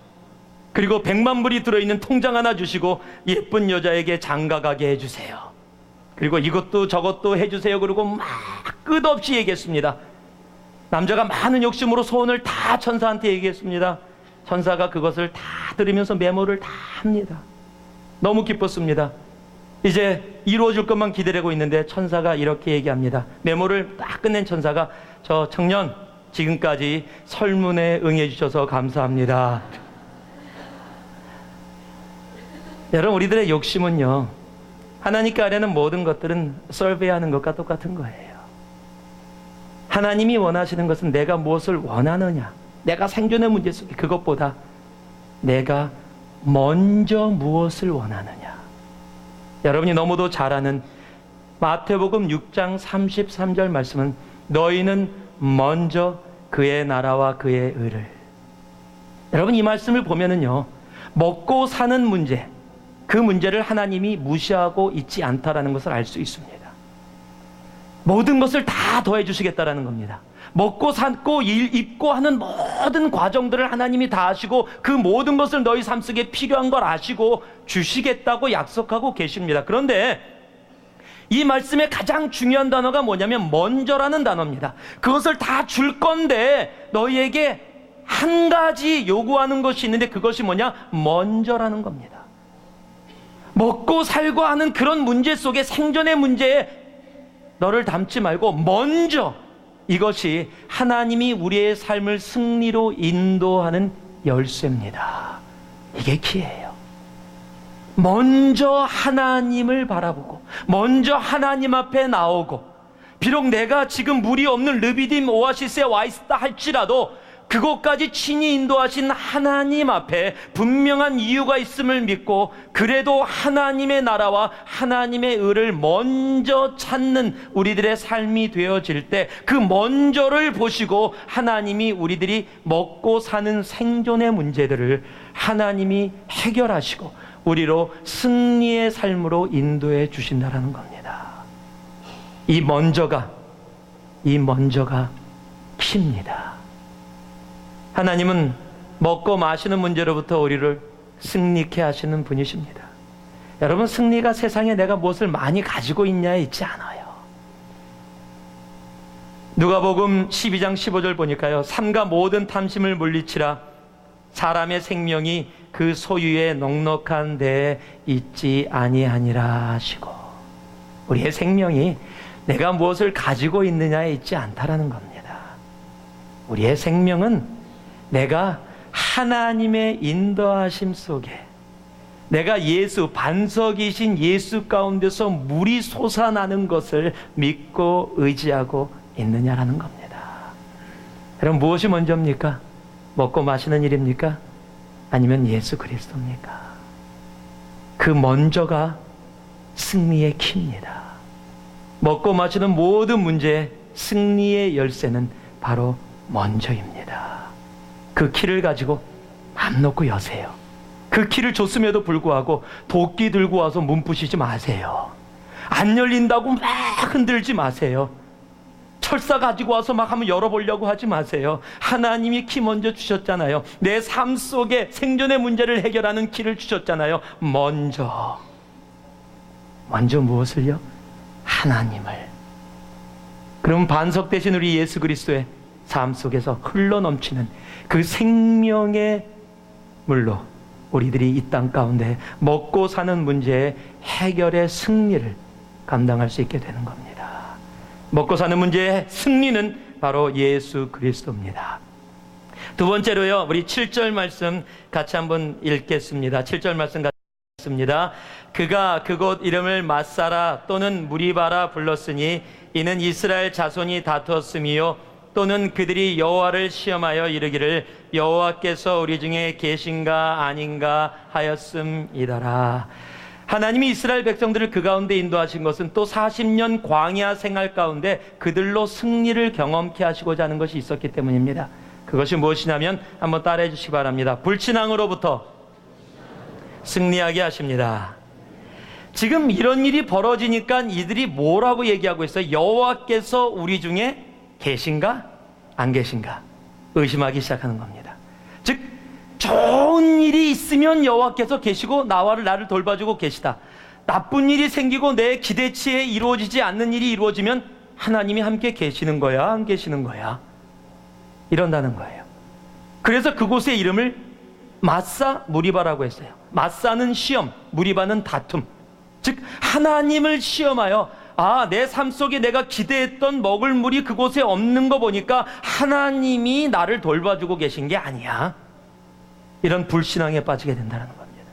[SPEAKER 1] 그리고 100만 불이 들어있는 통장 하나 주시고 예쁜 여자에게 장가 가게 해주세요. 그리고 이것도 저것도 해주세요. 그리고 막 끝없이 얘기했습니다. 남자가 많은 욕심으로 소원을 다 천사한테 얘기했습니다. 천사가 그것을 다 들으면서 메모를 다 합니다. 너무 기뻤습니다. 이제 이루어질 것만 기다리고 있는데 천사가 이렇게 얘기합니다. 메모를 딱 끝낸 천사가, 저 청년, 지금까지 설문에 응해 주셔서 감사합니다. 여러분, 우리들의 욕심은요, 하나님께 하려는 모든 것들은 서베이하는 것과 똑같은 거예요. 하나님이 원하시는 것은 내가 무엇을 원하느냐, 내가 생존의 문제 속에 그것보다 내가 먼저 무엇을 원하느냐. 여러분이 너무도 잘 아는 마태복음 6장 33절 말씀은 너희는 먼저 그의 나라와 그의 의를. 여러분, 이 말씀을 보면은요, 먹고 사는 문제, 그 문제를 하나님이 무시하고 있지 않다라는 것을 알 수 있습니다. 모든 것을 다 더해 주시겠다라는 겁니다. 먹고 살고 입고 하는 모든 과정들을 하나님이 다 아시고 그 모든 것을 너희 삶 속에 필요한 걸 아시고 주시겠다고 약속하고 계십니다. 그런데 이 말씀의 가장 중요한 단어가 뭐냐면 먼저라는 단어입니다. 그것을 다 줄 건데 너희에게 한 가지 요구하는 것이 있는데 그것이 뭐냐? 먼저라는 겁니다. 먹고 살고 하는 그런 문제 속에 생존의 문제에 너를 담지 말고 먼저, 이것이 하나님이 우리의 삶을 승리로 인도하는 열쇠입니다. 이게 키예요. 먼저 하나님을 바라보고 먼저 하나님 앞에 나오고, 비록 내가 지금 물이 없는 르비딤 오아시스에 와 있다 할지라도 그곳까지 친히 인도하신 하나님 앞에 분명한 이유가 있음을 믿고, 그래도 하나님의 나라와 하나님의 의를 먼저 찾는 우리들의 삶이 되어질 때 그 먼저를 보시고 하나님이 우리들이 먹고 사는 생존의 문제들을 하나님이 해결하시고 우리로 승리의 삶으로 인도해 주신다는 겁니다. 이 먼저가 키입니다. 하나님은 먹고 마시는 문제로부터 우리를 승리케 하시는 분이십니다. 여러분, 승리가 세상에 내가 무엇을 많이 가지고 있냐에 있지 않아요. 누가복음 12장 15절 보니까요, 삼가 모든 탐심을 물리치라 사람의 생명이 그 소유의 넉넉한 데에 있지 아니하니라 하시고, 우리의 생명이 내가 무엇을 가지고 있느냐에 있지 않다라는 겁니다. 우리의 생명은 내가 하나님의 인도하심 속에, 내가 예수, 반석이신 예수 가운데서 물이 솟아나는 것을 믿고 의지하고 있느냐라는 겁니다. 여러분, 무엇이 먼저입니까? 먹고 마시는 일입니까? 아니면 예수 그리스도입니까? 그 먼저가 승리의 키입니다. 먹고 마시는 모든 문제의 승리의 열쇠는 바로 먼저입니다. 그 키를 가지고 맘 놓고 여세요. 그 키를 줬음에도 불구하고 도끼 들고 와서 문 부시지 마세요. 안 열린다고 막 흔들지 마세요. 철사 가지고 와서 막 한번 열어보려고 하지 마세요. 하나님이 키 먼저 주셨잖아요. 내 삶 속에 생존의 문제를 해결하는 키를 주셨잖아요. 먼저 무엇을요? 하나님을. 그럼 반석 대신 우리 예수 그리스도의 삶 속에서 흘러넘치는 그 생명의 물로 우리들이 이 땅 가운데 먹고 사는 문제의 해결의 승리를 감당할 수 있게 되는 겁니다. 먹고 사는 문제의 승리는 바로 예수 그리스도입니다. 두 번째로요, 우리 7절 말씀 같이 한번 읽겠습니다. 7절 말씀 같이 읽겠습니다. 그가 그곳 이름을 마사라 또는 무리바라 불렀으니 이는 이스라엘 자손이 다투었음이요 또는 그들이 여호와를 시험하여 이르기를 여호와께서 우리 중에 계신가 아닌가 하였음이더라. 하나님이 이스라엘 백성들을 그 가운데 인도하신 것은 또 40년 광야 생활 가운데 그들로 승리를 경험케 하시고자 하는 것이 있었기 때문입니다. 그것이 무엇이냐면 한번 따라해 주시기 바랍니다. 불신앙으로부터 승리하게 하십니다. 지금 이런 일이 벌어지니까 이들이 뭐라고 얘기하고 있어요? 여호와께서 우리 중에 계신가? 안 계신가? 의심하기 시작하는 겁니다. 즉, 좋은 일이 있으면 여호와께서 계시고 나를 돌봐주고 계시다. 나쁜 일이 생기고 내 기대치에 이루어지지 않는 일이 이루어지면 하나님이 함께 계시는 거야? 안 계시는 거야? 이런다는 거예요. 그래서 그곳의 이름을 마사 무리바라고 했어요. 마사는 시험, 무리바는 다툼. 즉, 하나님을 시험하여 내 삶 속에 내가 기대했던 먹을 물이 그곳에 없는 거 보니까 하나님이 나를 돌봐주고 계신 게 아니야. 이런 불신앙에 빠지게 된다는 겁니다.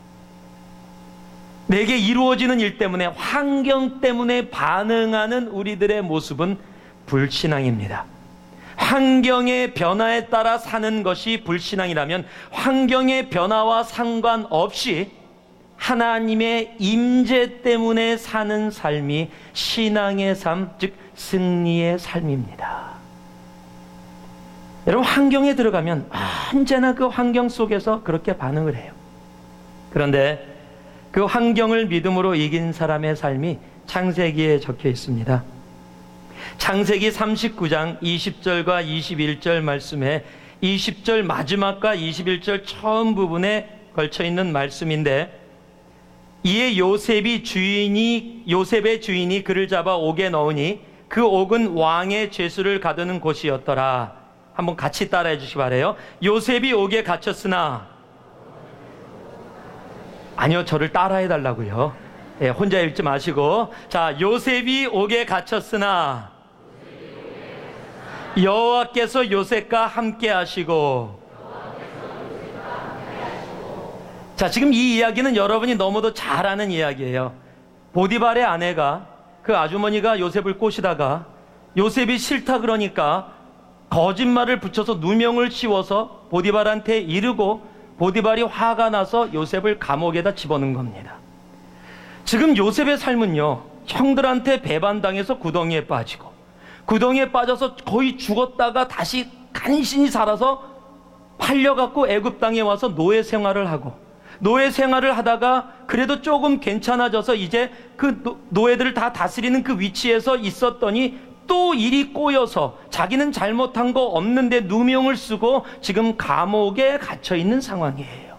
[SPEAKER 1] 내게 이루어지는 일 때문에, 환경 때문에 반응하는 우리들의 모습은 불신앙입니다. 환경의 변화에 따라 사는 것이 불신앙이라면 환경의 변화와 상관없이 하나님의 임재 때문에 사는 삶이 신앙의 삶, 즉 승리의 삶입니다. 여러분, 환경에 들어가면 언제나 그 환경 속에서 그렇게 반응을 해요. 그런데 그 환경을 믿음으로 이긴 사람의 삶이 창세기에 적혀 있습니다. 창세기 39장 20절과 21절 말씀에 20절 마지막과 21절 처음 부분에 걸쳐 있는 말씀인데, 이에 요셉의 주인이 그를 잡아 옥에 넣으니 그 옥은 왕의 죄수를 가두는 곳이었더라. 한번 같이 따라해 주시기 바라요. 요셉이 옥에 갇혔으나, 아니요, 저를 따라해 달라고요. 예, 혼자 읽지 마시고, 자, 요셉이 옥에 갇혔으나 여호와께서 요셉과 함께 하시고. 자, 지금 이 이야기는 여러분이 너무도 잘 아는 이야기예요. 보디발의 아내가, 그 아주머니가 요셉을 꼬시다가 요셉이 싫다 그러니까 거짓말을 붙여서 누명을 씌워서 보디발한테 이르고, 보디발이 화가 나서 요셉을 감옥에다 집어넣은 겁니다. 지금 요셉의 삶은요, 형들한테 배반당해서 구덩이에 빠지고, 구덩이에 빠져서 거의 죽었다가 다시 간신히 살아서 팔려갖고 애굽 땅에 와서 노예 생활을 하고, 노예 생활을 하다가 그래도 조금 괜찮아져서 이제 그 노예들을 다 다스리는 그 위치에서 있었더니 또 일이 꼬여서 자기는 잘못한 거 없는데 누명을 쓰고 지금 감옥에 갇혀 있는 상황이에요.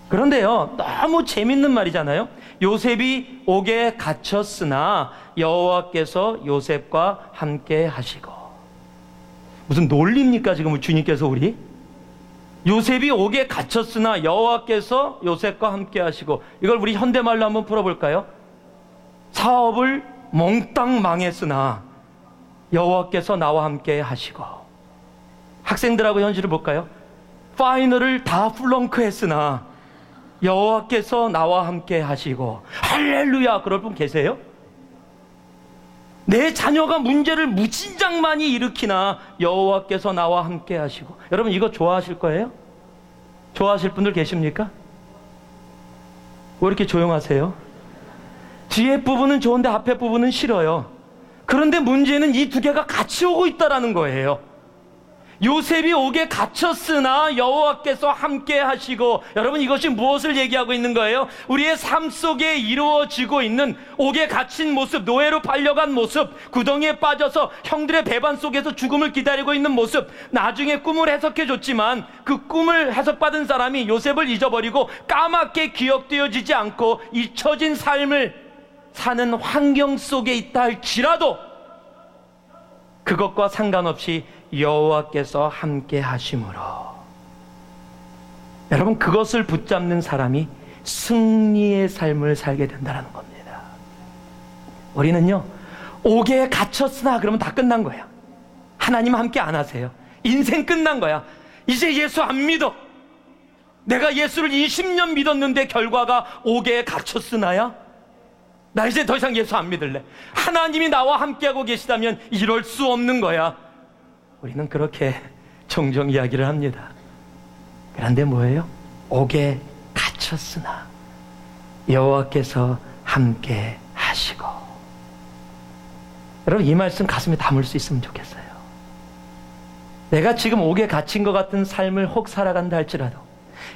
[SPEAKER 1] 그런데요, 너무 재밌는 말이잖아요. 요셉이 옥에 갇혔으나 여호와께서 요셉과 함께 하시고. 무슨 논리입니까 지금 주님께서 우리? 요셉이 옥에 갇혔으나 여호와께서 요셉과 함께 하시고, 이걸 우리 현대말로 한번 풀어볼까요? 사업을 몽땅 망했으나 여호와께서 나와 함께 하시고. 학생들하고 현실을 볼까요? 파이널을 다 플렁크 했으나 여호와께서 나와 함께 하시고. 할렐루야! 그럴 분 계세요? 내 자녀가 문제를 무진장 많이 일으키나 여호와께서 나와 함께 하시고. 여러분, 이거 좋아하실 거예요? 좋아하실 분들 계십니까? 왜 이렇게 조용하세요? 뒤에 부분은 좋은데 앞에 부분은 싫어요. 그런데 문제는 이 두 개가 같이 오고 있다라는 거예요. 요셉이 옥에 갇혔으나 여호와께서 함께 하시고. 여러분, 이것이 무엇을 얘기하고 있는 거예요? 우리의 삶 속에 이루어지고 있는 옥에 갇힌 모습, 노예로 팔려간 모습, 구덩이에 빠져서 형들의 배반 속에서 죽음을 기다리고 있는 모습, 나중에 꿈을 해석해 줬지만 그 꿈을 해석받은 사람이 요셉을 잊어버리고 까맣게 기억되어지지 않고 잊혀진 삶을 사는 환경 속에 있다 할지라도 그것과 상관없이 여호와께서 함께 하심으로, 여러분, 그것을 붙잡는 사람이 승리의 삶을 살게 된다는 겁니다. 우리는요, 옥에 갇혔으나 그러면 다 끝난 거야. 하나님 함께 안 하세요. 인생 끝난 거야. 이제 예수 안 믿어. 내가 예수를 20년 믿었는데 결과가 옥에 갇혔으나야? 나 이제 더 이상 예수 안 믿을래. 하나님이 나와 함께하고 계시다면 이럴 수 없는 거야. 우리는 그렇게 종종 이야기를 합니다. 그런데 뭐예요? 옥에 갇혔으나 여호와께서 함께 하시고. 여러분, 이 말씀 가슴에 담을 수 있으면 좋겠어요. 내가 지금 옥에 갇힌 것 같은 삶을 혹 살아간다 할지라도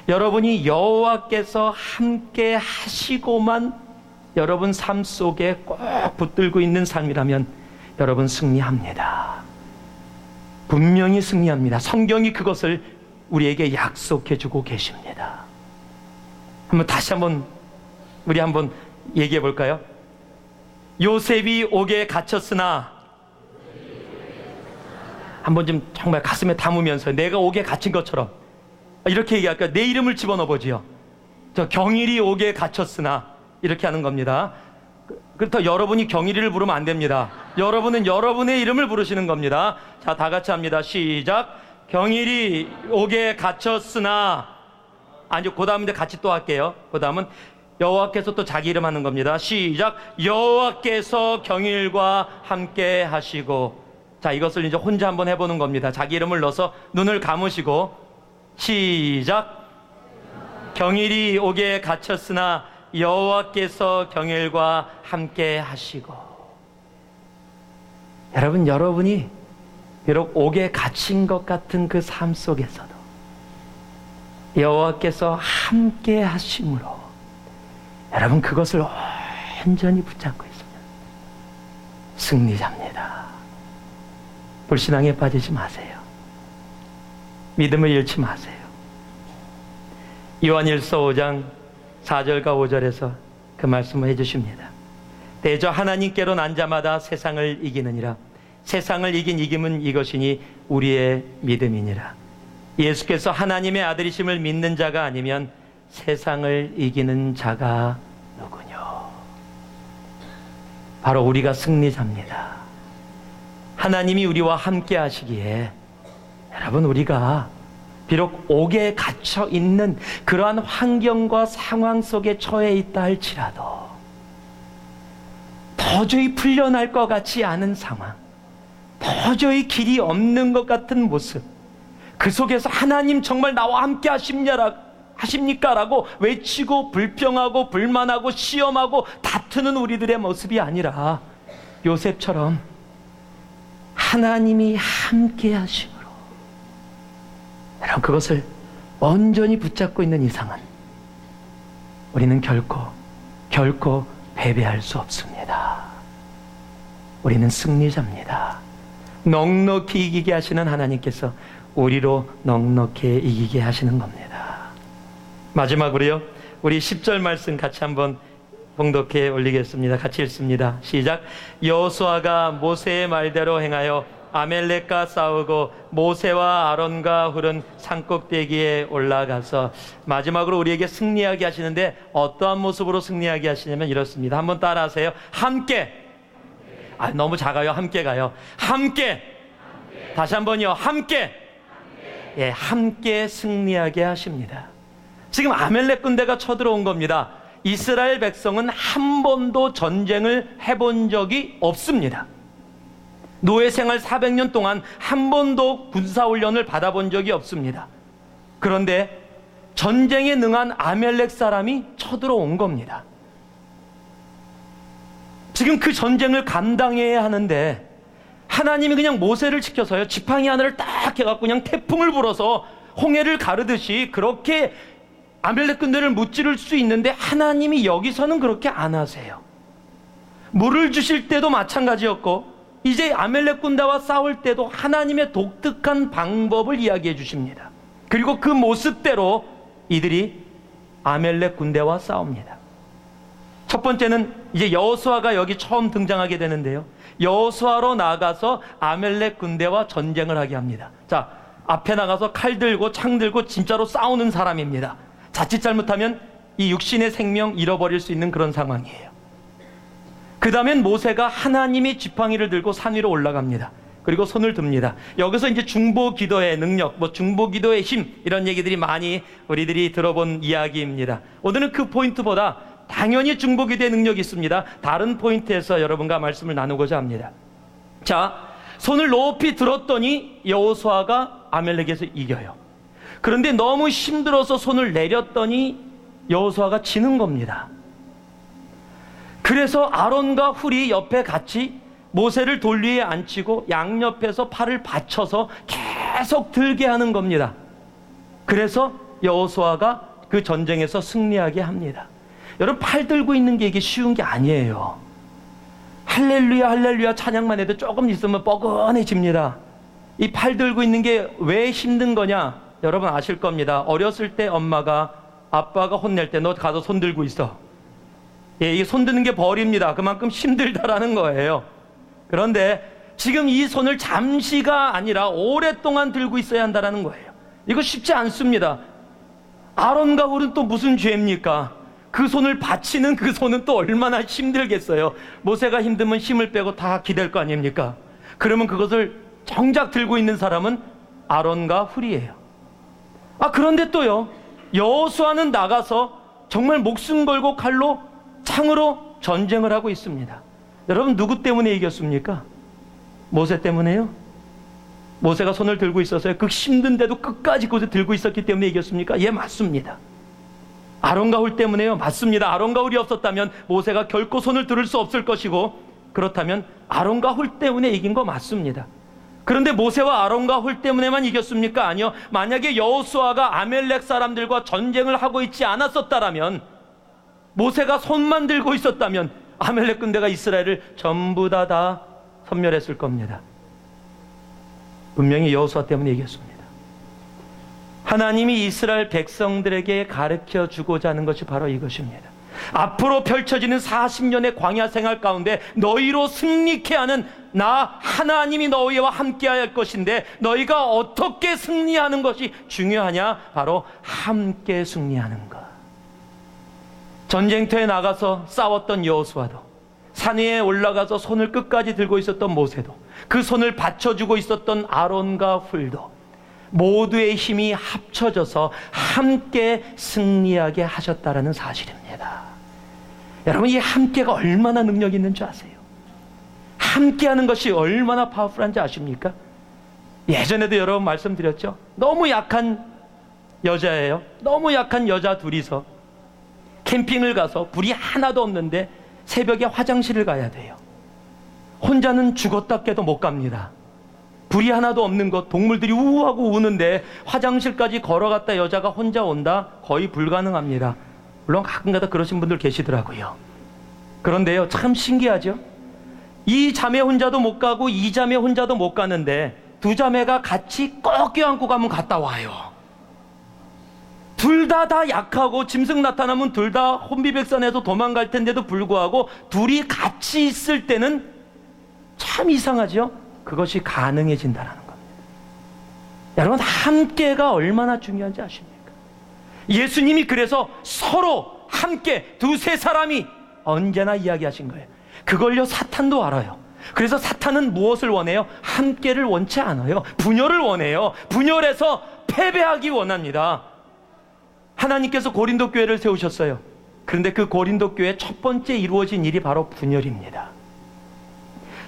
[SPEAKER 1] 여러분이 여호와께서 함께 하시고만 여러분 삶 속에 꼭 붙들고 있는 삶이라면 여러분 승리합니다. 분명히 승리합니다. 성경이 그것을 우리에게 약속해 주고 계십니다. 다시 한번 우리 한번 얘기해 볼까요? 요셉이 옥에 갇혔으나, 한번 좀 정말 가슴에 담으면서 내가 옥에 갇힌 것처럼 이렇게 얘기할까요? 내 이름을 집어넣어 보지요. 저 경일이 옥에 갇혔으나, 이렇게 하는 겁니다. 그렇다고 여러분이 경일이를 부르면 안 됩니다. 여러분은 여러분의 이름을 부르시는 겁니다. 자, 다 같이 합니다. 시작. 경일이 옥에 갇혔으나, 아니요, 그 다음인데 같이 또 할게요. 그 다음은 여호와께서 또 자기 이름 하는 겁니다. 시작. 여호와께서 경일과 함께 하시고. 자, 이것을 이제 혼자 한번 해보는 겁니다. 자기 이름을 넣어서 눈을 감으시고 시작. 경일이 옥에 갇혔으나 여호와께서 경일과 함께 하시고. 여러분, 여러분이 비록 옥에 갇힌 것 같은 그 삶 속에서도 여호와께서 함께 하심으로 여러분, 그것을 온전히 붙잡고 있으면 승리자입니다. 불신앙에 빠지지 마세요. 믿음을 잃지 마세요. 요한일서 5장 4절과 5절에서 그 말씀을 해주십니다. 대저 하나님께로 난 자마다 세상을 이기느니라. 세상을 이긴 이김은 이것이니 우리의 믿음이니라. 예수께서 하나님의 아들이심을 믿는 자가 아니면 세상을 이기는 자가 누구뇨? 바로 우리가 승리자입니다. 하나님이 우리와 함께 하시기에 여러분, 우리가 비록 옥에 갇혀 있는 그러한 환경과 상황 속에 처해 있다 할지라도 도저히 풀려날 것 같지 않은 상황, 도저히 길이 없는 것 같은 모습, 그 속에서 하나님 정말 나와 함께 하십니까? 라고 외치고 불평하고 불만하고 시험하고 다투는 우리들의 모습이 아니라 요셉처럼 하나님이 함께 하심으로, 여러분, 그것을 온전히 붙잡고 있는 이상은 우리는 결코 패배할 수 없습니다. 우리는 승리자입니다. 넉넉히 이기게 하시는 하나님께서 우리로 넉넉히 이기게 하시는 겁니다. 마지막으로요, 우리 10절 말씀 같이 한번 봉독해 올리겠습니다. 같이 읽습니다. 시작. 여호수아가 모세의 말대로 행하여 아멜렉과 싸우고 모세와 아론과 훌은 산꼭대기에 올라가서, 마지막으로 우리에게 승리하게 하시는데 어떠한 모습으로 승리하게 하시냐면 이렇습니다. 한번 따라하세요. 함께. 너무 작아요. 함께 가요. 함께. 다시 한번요. 함께. 예, 함께 승리하게 하십니다. 지금 아멜렉 군대가 쳐들어온 겁니다. 이스라엘 백성은 한 번도 전쟁을 해본 적이 없습니다. 노예 생활 400년 동안 한 번도 군사훈련을 받아본 적이 없습니다. 그런데 전쟁에 능한 아멜렉 사람이 쳐들어온 겁니다. 지금 그 전쟁을 감당해야 하는데 하나님이 그냥 모세를 지켜서요, 지팡이 하나를 딱 해갖고 그냥 태풍을 불어서 홍해를 가르듯이 그렇게 아멜렉 군대를 무찌를 수 있는데, 하나님이 여기서는 그렇게 안 하세요. 물을 주실 때도 마찬가지였고 이제 아멜렉 군대와 싸울 때도 하나님의 독특한 방법을 이야기해 주십니다. 그리고 그 모습대로 이들이 아멜렉 군대와 싸웁니다. 첫 번째는 이제 여호수아가 여기 처음 등장하게 되는데요, 여호수아로 나가서 아멜렉 군대와 전쟁을 하게 합니다. 자, 앞에 나가서 칼 들고 창 들고 진짜로 싸우는 사람입니다. 자칫 잘못하면 이 육신의 생명 잃어버릴 수 있는 그런 상황이에요. 그 다음엔 모세가 하나님이 지팡이를 들고 산 위로 올라갑니다. 그리고 손을 듭니다. 여기서 이제 중보 기도의 능력, 중보 기도의 힘, 이런 얘기들이 많이 우리들이 들어본 이야기입니다. 오늘은 그 포인트보다 당연히 중보 기도의 능력이 있습니다. 다른 포인트에서 여러분과 말씀을 나누고자 합니다. 자, 손을 높이 들었더니 여호수아가 아멜렉에서 이겨요. 그런데 너무 힘들어서 손을 내렸더니 여호수아가 지는 겁니다. 그래서 아론과 훌이 옆에 같이 모세를 돌 위에 앉히고 양옆에서 팔을 받쳐서 계속 들게 하는 겁니다. 그래서 여호수아가 그 전쟁에서 승리하게 합니다. 여러분, 팔 들고 있는 게 이게 쉬운 게 아니에요. 할렐루야 할렐루야 찬양만 해도 조금 있으면 뻐근해집니다. 이 팔 들고 있는 게 왜 힘든 거냐, 여러분 아실 겁니다. 어렸을 때 엄마가, 아빠가 혼낼 때 너 가서 손 들고 있어. 예, 이 손 드는 게 벌입니다. 그만큼 힘들다라는 거예요. 그런데 지금 이 손을 잠시가 아니라 오랫동안 들고 있어야 한다는 거예요. 이거 쉽지 않습니다. 아론과 훌은 또 무슨 죄입니까? 그 손을 받치는 그 손은 또 얼마나 힘들겠어요. 모세가 힘들면 힘을 빼고 다 기댈 거 아닙니까? 그러면 그것을 정작 들고 있는 사람은 아론과 훌이에요. 그런데 또요, 여호수아는 나가서 정말 목숨 걸고 칼로 창으로 전쟁을 하고 있습니다. 여러분, 누구 때문에 이겼습니까? 모세 때문에요? 모세가 손을 들고 있어서요, 그 힘든데도 끝까지 그것을 들고 있었기 때문에 이겼습니까? 예, 맞습니다. 아론과 훌 때문에요? 맞습니다. 아론과 훌이 없었다면 모세가 결코 손을 들을 수 없을 것이고, 그렇다면 아론과 훌 때문에 이긴 거 맞습니다. 그런데 모세와 아론과 훌 때문에만 이겼습니까? 아니요. 만약에 여호수아가 아멜렉 사람들과 전쟁을 하고 있지 않았었다라면 모세가 손만 들고 있었다면 아말렉 군대가 이스라엘을 전부 다 섬멸했을 겁니다. 분명히 여호수아 때문에 이겼습니다. 하나님이 이스라엘 백성들에게 가르쳐 주고자 하는 것이 바로 이것입니다. 앞으로 펼쳐지는 40년의 광야 생활 가운데 너희로 승리케 하는 나 하나님이 너희와 함께 할 것인데, 너희가 어떻게 승리하는 것이 중요하냐? 바로 함께 승리하는 것. 전쟁터에 나가서 싸웠던 여호수아도, 산 위에 올라가서 손을 끝까지 들고 있었던 모세도, 그 손을 받쳐주고 있었던 아론과 훌도 모두의 힘이 합쳐져서 함께 승리하게 하셨다라는 사실입니다. 여러분, 이 함께가 얼마나 능력 있는 줄 아세요? 함께하는 것이 얼마나 파워풀한지 아십니까? 예전에도 여러 번 말씀드렸죠. 너무 약한 여자예요. 너무 약한 여자 둘이서 캠핑을 가서 불이 하나도 없는데 새벽에 화장실을 가야 돼요. 혼자는 죽었다 깨도 못 갑니다. 불이 하나도 없는 것, 동물들이 우우하고 우는데 화장실까지 걸어갔다 여자가 혼자 온다? 거의 불가능합니다. 물론 가끔가다 그러신 분들 계시더라고요. 그런데요, 참 신기하죠? 이 자매 혼자도 못 가고 이 자매 혼자도 못 가는데 두 자매가 같이 꼭 껴안고 가면 갔다 와요. 둘 다 약하고 짐승 나타나면 둘 다 혼비백산해서 도망갈 텐데도 불구하고 둘이 같이 있을 때는 참 이상하죠? 그것이 가능해진다는 겁니다. 여러분, 함께가 얼마나 중요한지 아십니까? 예수님이 그래서 서로 함께 두세 사람이 언제나 이야기하신 거예요. 그걸요 사탄도 알아요. 그래서 사탄은 무엇을 원해요? 함께를 원치 않아요. 분열을 원해요. 분열해서 패배하기 원합니다. 하나님께서 고린도 교회를 세우셨어요. 그런데 그 고린도 교회 첫 번째 이루어진 일이 바로 분열입니다.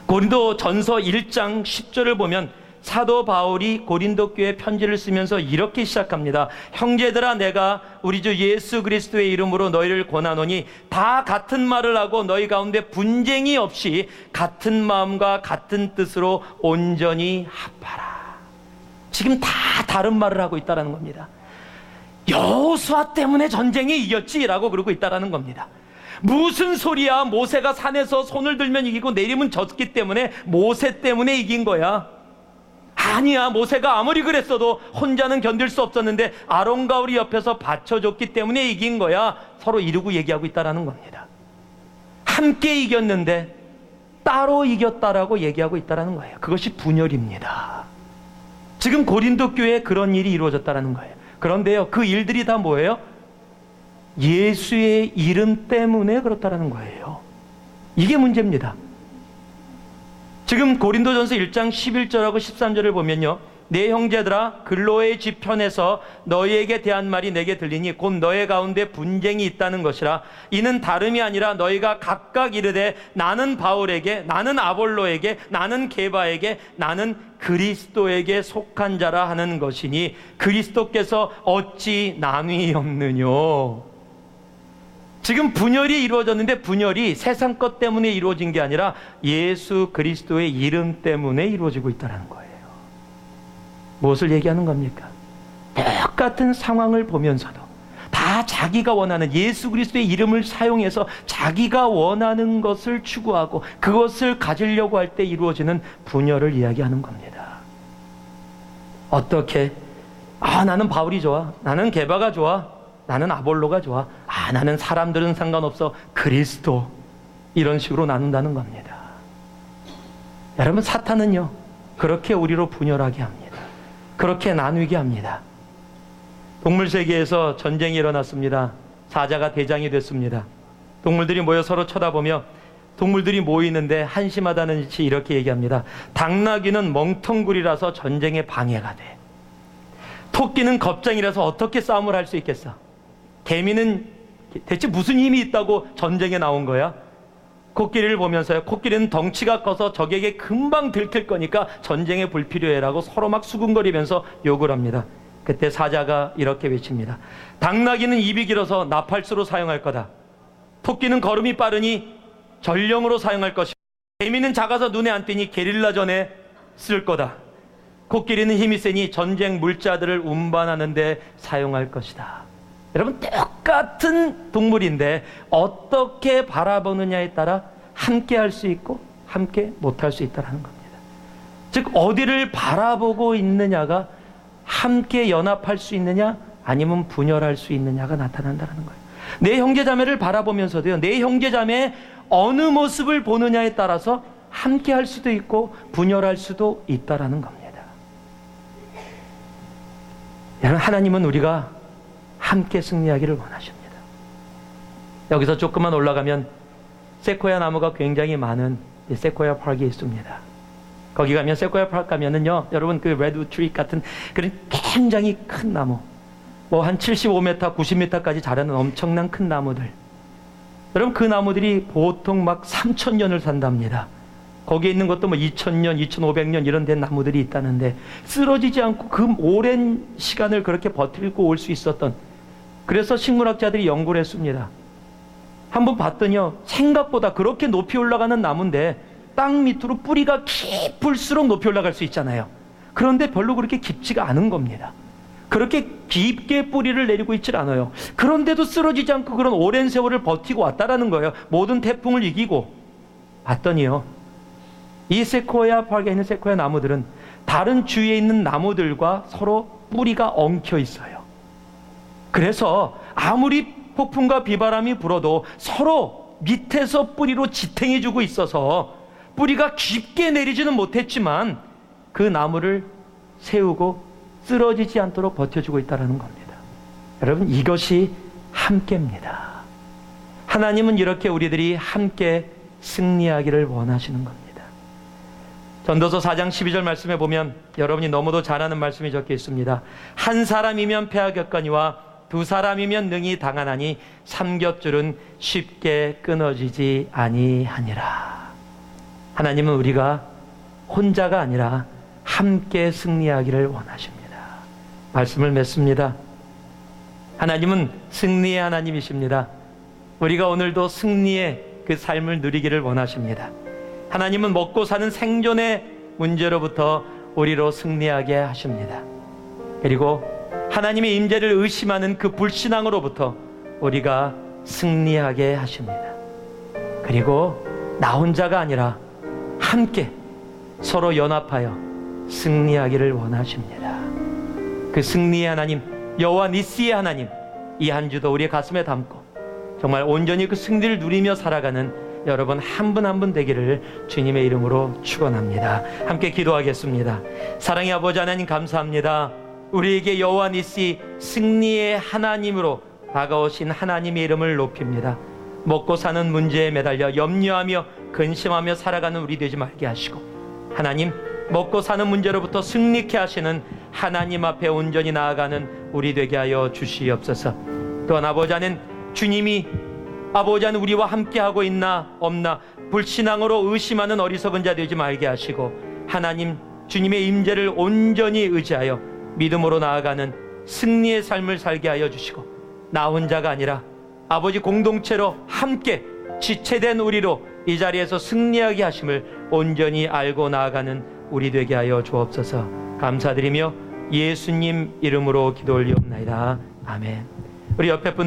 [SPEAKER 1] 고린도 전서 1장 10절을 보면 사도 바울이 고린도 교회 편지를 쓰면서 이렇게 시작합니다. 형제들아, 내가 우리 주 예수 그리스도의 이름으로 너희를 권하노니 다 같은 말을 하고 너희 가운데 분쟁이 없이 같은 마음과 같은 뜻으로 온전히 합하라. 지금 다 다른 말을 하고 있다는 겁니다. 여호수아 때문에 전쟁이 이겼지라고 그러고 있다는 겁니다. 무슨 소리야? 모세가 산에서 손을 들면 이기고 내리면 졌기 때문에 모세 때문에 이긴 거야. 아니야, 모세가 아무리 그랬어도 혼자는 견딜 수 없었는데 아론과 홀이 옆에서 받쳐줬기 때문에 이긴 거야. 서로 이루고 얘기하고 있다는 겁니다. 함께 이겼는데 따로 이겼다라고 얘기하고 있다는 거예요. 그것이 분열입니다. 지금 고린도 교회에 그런 일이 이루어졌다는 거예요. 그런데요, 그 일들이 다 뭐예요? 예수의 이름 때문에 그렇다는 거예요. 이게 문제입니다. 지금 고린도전서 1장 11절하고 13절을 보면요, 내 형제들아, 글로의 집 편에서 너희에게 대한 말이 내게 들리니 곧 너희 가운데 분쟁이 있다는 것이라. 이는 다름이 아니라 너희가 각각 이르되 나는 바울에게, 나는 아볼로에게, 나는 게바에게, 나는 그리스도에게 속한 자라 하는 것이니 그리스도께서 어찌 남이 없느뇨. 지금 분열이 이루어졌는데 분열이 세상 것 때문에 이루어진 게 아니라 예수 그리스도의 이름 때문에 이루어지고 있다는 거예요. 무엇을 얘기하는 겁니까? 똑같은 상황을 보면서도 다 자기가 원하는 예수 그리스도의 이름을 사용해서 자기가 원하는 것을 추구하고 그것을 가지려고 할 때 이루어지는 분열을 이야기하는 겁니다. 어떻게? 나는 바울이 좋아. 나는 게바가 좋아. 나는 아볼로가 좋아. 나는 사람들은 상관없어. 그리스도. 이런 식으로 나눈다는 겁니다. 여러분, 사탄은요, 그렇게 우리로 분열하게 합니다. 그렇게 나누게 합니다. 동물 세계에서 전쟁이 일어났습니다. 사자가 대장이 됐습니다. 동물들이 모여 서로 쳐다보며 동물들이 모이는데 한심하다는 듯이 이렇게 얘기합니다. 당나귀는 멍텅구리라서 전쟁에 방해가 돼. 토끼는 겁쟁이라서 어떻게 싸움을 할 수 있겠어? 개미는 대체 무슨 힘이 있다고 전쟁에 나온 거야? 코끼리를 보면서요, 코끼리는 덩치가 커서 적에게 금방 들킬 거니까 전쟁에 불필요해라고 서로 막 수군거리면서 욕을 합니다. 그때 사자가 이렇게 외칩니다. 당나귀는 입이 길어서 나팔수로 사용할 거다. 토끼는 걸음이 빠르니 전령으로 사용할 것이고, 개미는 작아서 눈에 안 띄니 게릴라전에 쓸 거다. 코끼리는 힘이 세니 전쟁 물자들을 운반하는 데 사용할 것이다. 여러분, 똑같은 동물인데 어떻게 바라보느냐에 따라 함께 할 수 있고 함께 못할 수 있다는 겁니다. 즉, 어디를 바라보고 있느냐가 함께 연합할 수 있느냐 아니면 분열할 수 있느냐가 나타난다는 거예요. 내 형제자매를 바라보면서도요, 내 형제자매의 어느 모습을 보느냐에 따라서 함께 할 수도 있고 분열할 수도 있다라는 겁니다. 여러분, 하나님은 우리가 함께 승리하기를 원하십니다. 여기서 조금만 올라가면 세코야 나무가 굉장히 많은 세코야 파크이 있습니다. 거기 가면, 세코야 파크 가면은요, 여러분, 그 레드 트리 같은 그런 굉장히 큰 나무, 뭐 한 75m, 90m까지 자라는 엄청난 큰 나무들. 여러분, 그 나무들이 보통 막 3,000년을 산답니다. 거기에 있는 것도 뭐 2,000년, 2,500년 이런 된 나무들이 있다는데 쓰러지지 않고 그 오랜 시간을 그렇게 버티고 올 수 있었던, 그래서 식물학자들이 연구를 했습니다. 한번 봤더니요, 생각보다 그렇게 높이 올라가는 나무인데 땅 밑으로 뿌리가 깊을수록 높이 올라갈 수 있잖아요. 그런데 별로 그렇게 깊지가 않은 겁니다. 그렇게 깊게 뿌리를 내리고 있질 않아요. 그런데도 쓰러지지 않고 그런 오랜 세월을 버티고 왔다라는 거예요. 모든 태풍을 이기고. 봤더니요, 이 세코야 파크에 있는 세코야 나무들은 다른 주위에 있는 나무들과 서로 뿌리가 엉켜 있어요. 그래서 아무리 폭풍과 비바람이 불어도 서로 밑에서 뿌리로 지탱해주고 있어서 뿌리가 깊게 내리지는 못했지만 그 나무를 세우고 쓰러지지 않도록 버텨주고 있다는 겁니다. 여러분, 이것이 함께입니다. 하나님은 이렇게 우리들이 함께 승리하기를 원하시는 겁니다. 전도서 4장 12절 말씀에 보면 여러분이 너무도 잘 아는 말씀이 적혀 있습니다. 한 사람이면 패하겠거니와 두 사람이면 능히 당하나니 삼겹줄은 쉽게 끊어지지 아니하니라. 하나님은 우리가 혼자가 아니라 함께 승리하기를 원하십니다. 말씀을 맺습니다. 하나님은 승리의 하나님이십니다. 우리가 오늘도 승리의 그 삶을 누리기를 원하십니다. 하나님은 먹고 사는 생존의 문제로부터 우리로 승리하게 하십니다. 그리고 하나님의 임재를 의심하는 그 불신앙으로부터 우리가 승리하게 하십니다. 그리고 나 혼자가 아니라 함께 서로 연합하여 승리하기를 원하십니다. 그 승리의 하나님, 여호와 니시의 하나님, 이 한 주도 우리의 가슴에 담고 정말 온전히 그 승리를 누리며 살아가는 여러분 한 분 한 분 되기를 주님의 이름으로 축원합니다. 함께 기도하겠습니다. 사랑의 아버지 하나님, 감사합니다. 우리에게 여호와 니시 승리의 하나님으로 다가오신 하나님의 이름을 높입니다. 먹고 사는 문제에 매달려 염려하며 근심하며 살아가는 우리 되지 말게 하시고, 하나님, 먹고 사는 문제로부터 승리케 하시는 하나님 앞에 온전히 나아가는 우리 되게 하여 주시옵소서. 또한 아버지 하나님, 주님이 아버지 하나님 우리와 함께하고 있나 없나 불신앙으로 의심하는 어리석은 자 되지 말게 하시고, 하나님 주님의 임재를 온전히 의지하여 믿음으로 나아가는 승리의 삶을 살게 하여 주시고, 나 혼자가 아니라 아버지 공동체로 함께 지체된 우리로 이 자리에서 승리하게 하심을 온전히 알고 나아가는 우리 되게 하여 주옵소서. 감사드리며 예수님 이름으로 기도 올리옵나이다. 아멘. 우리 옆에 분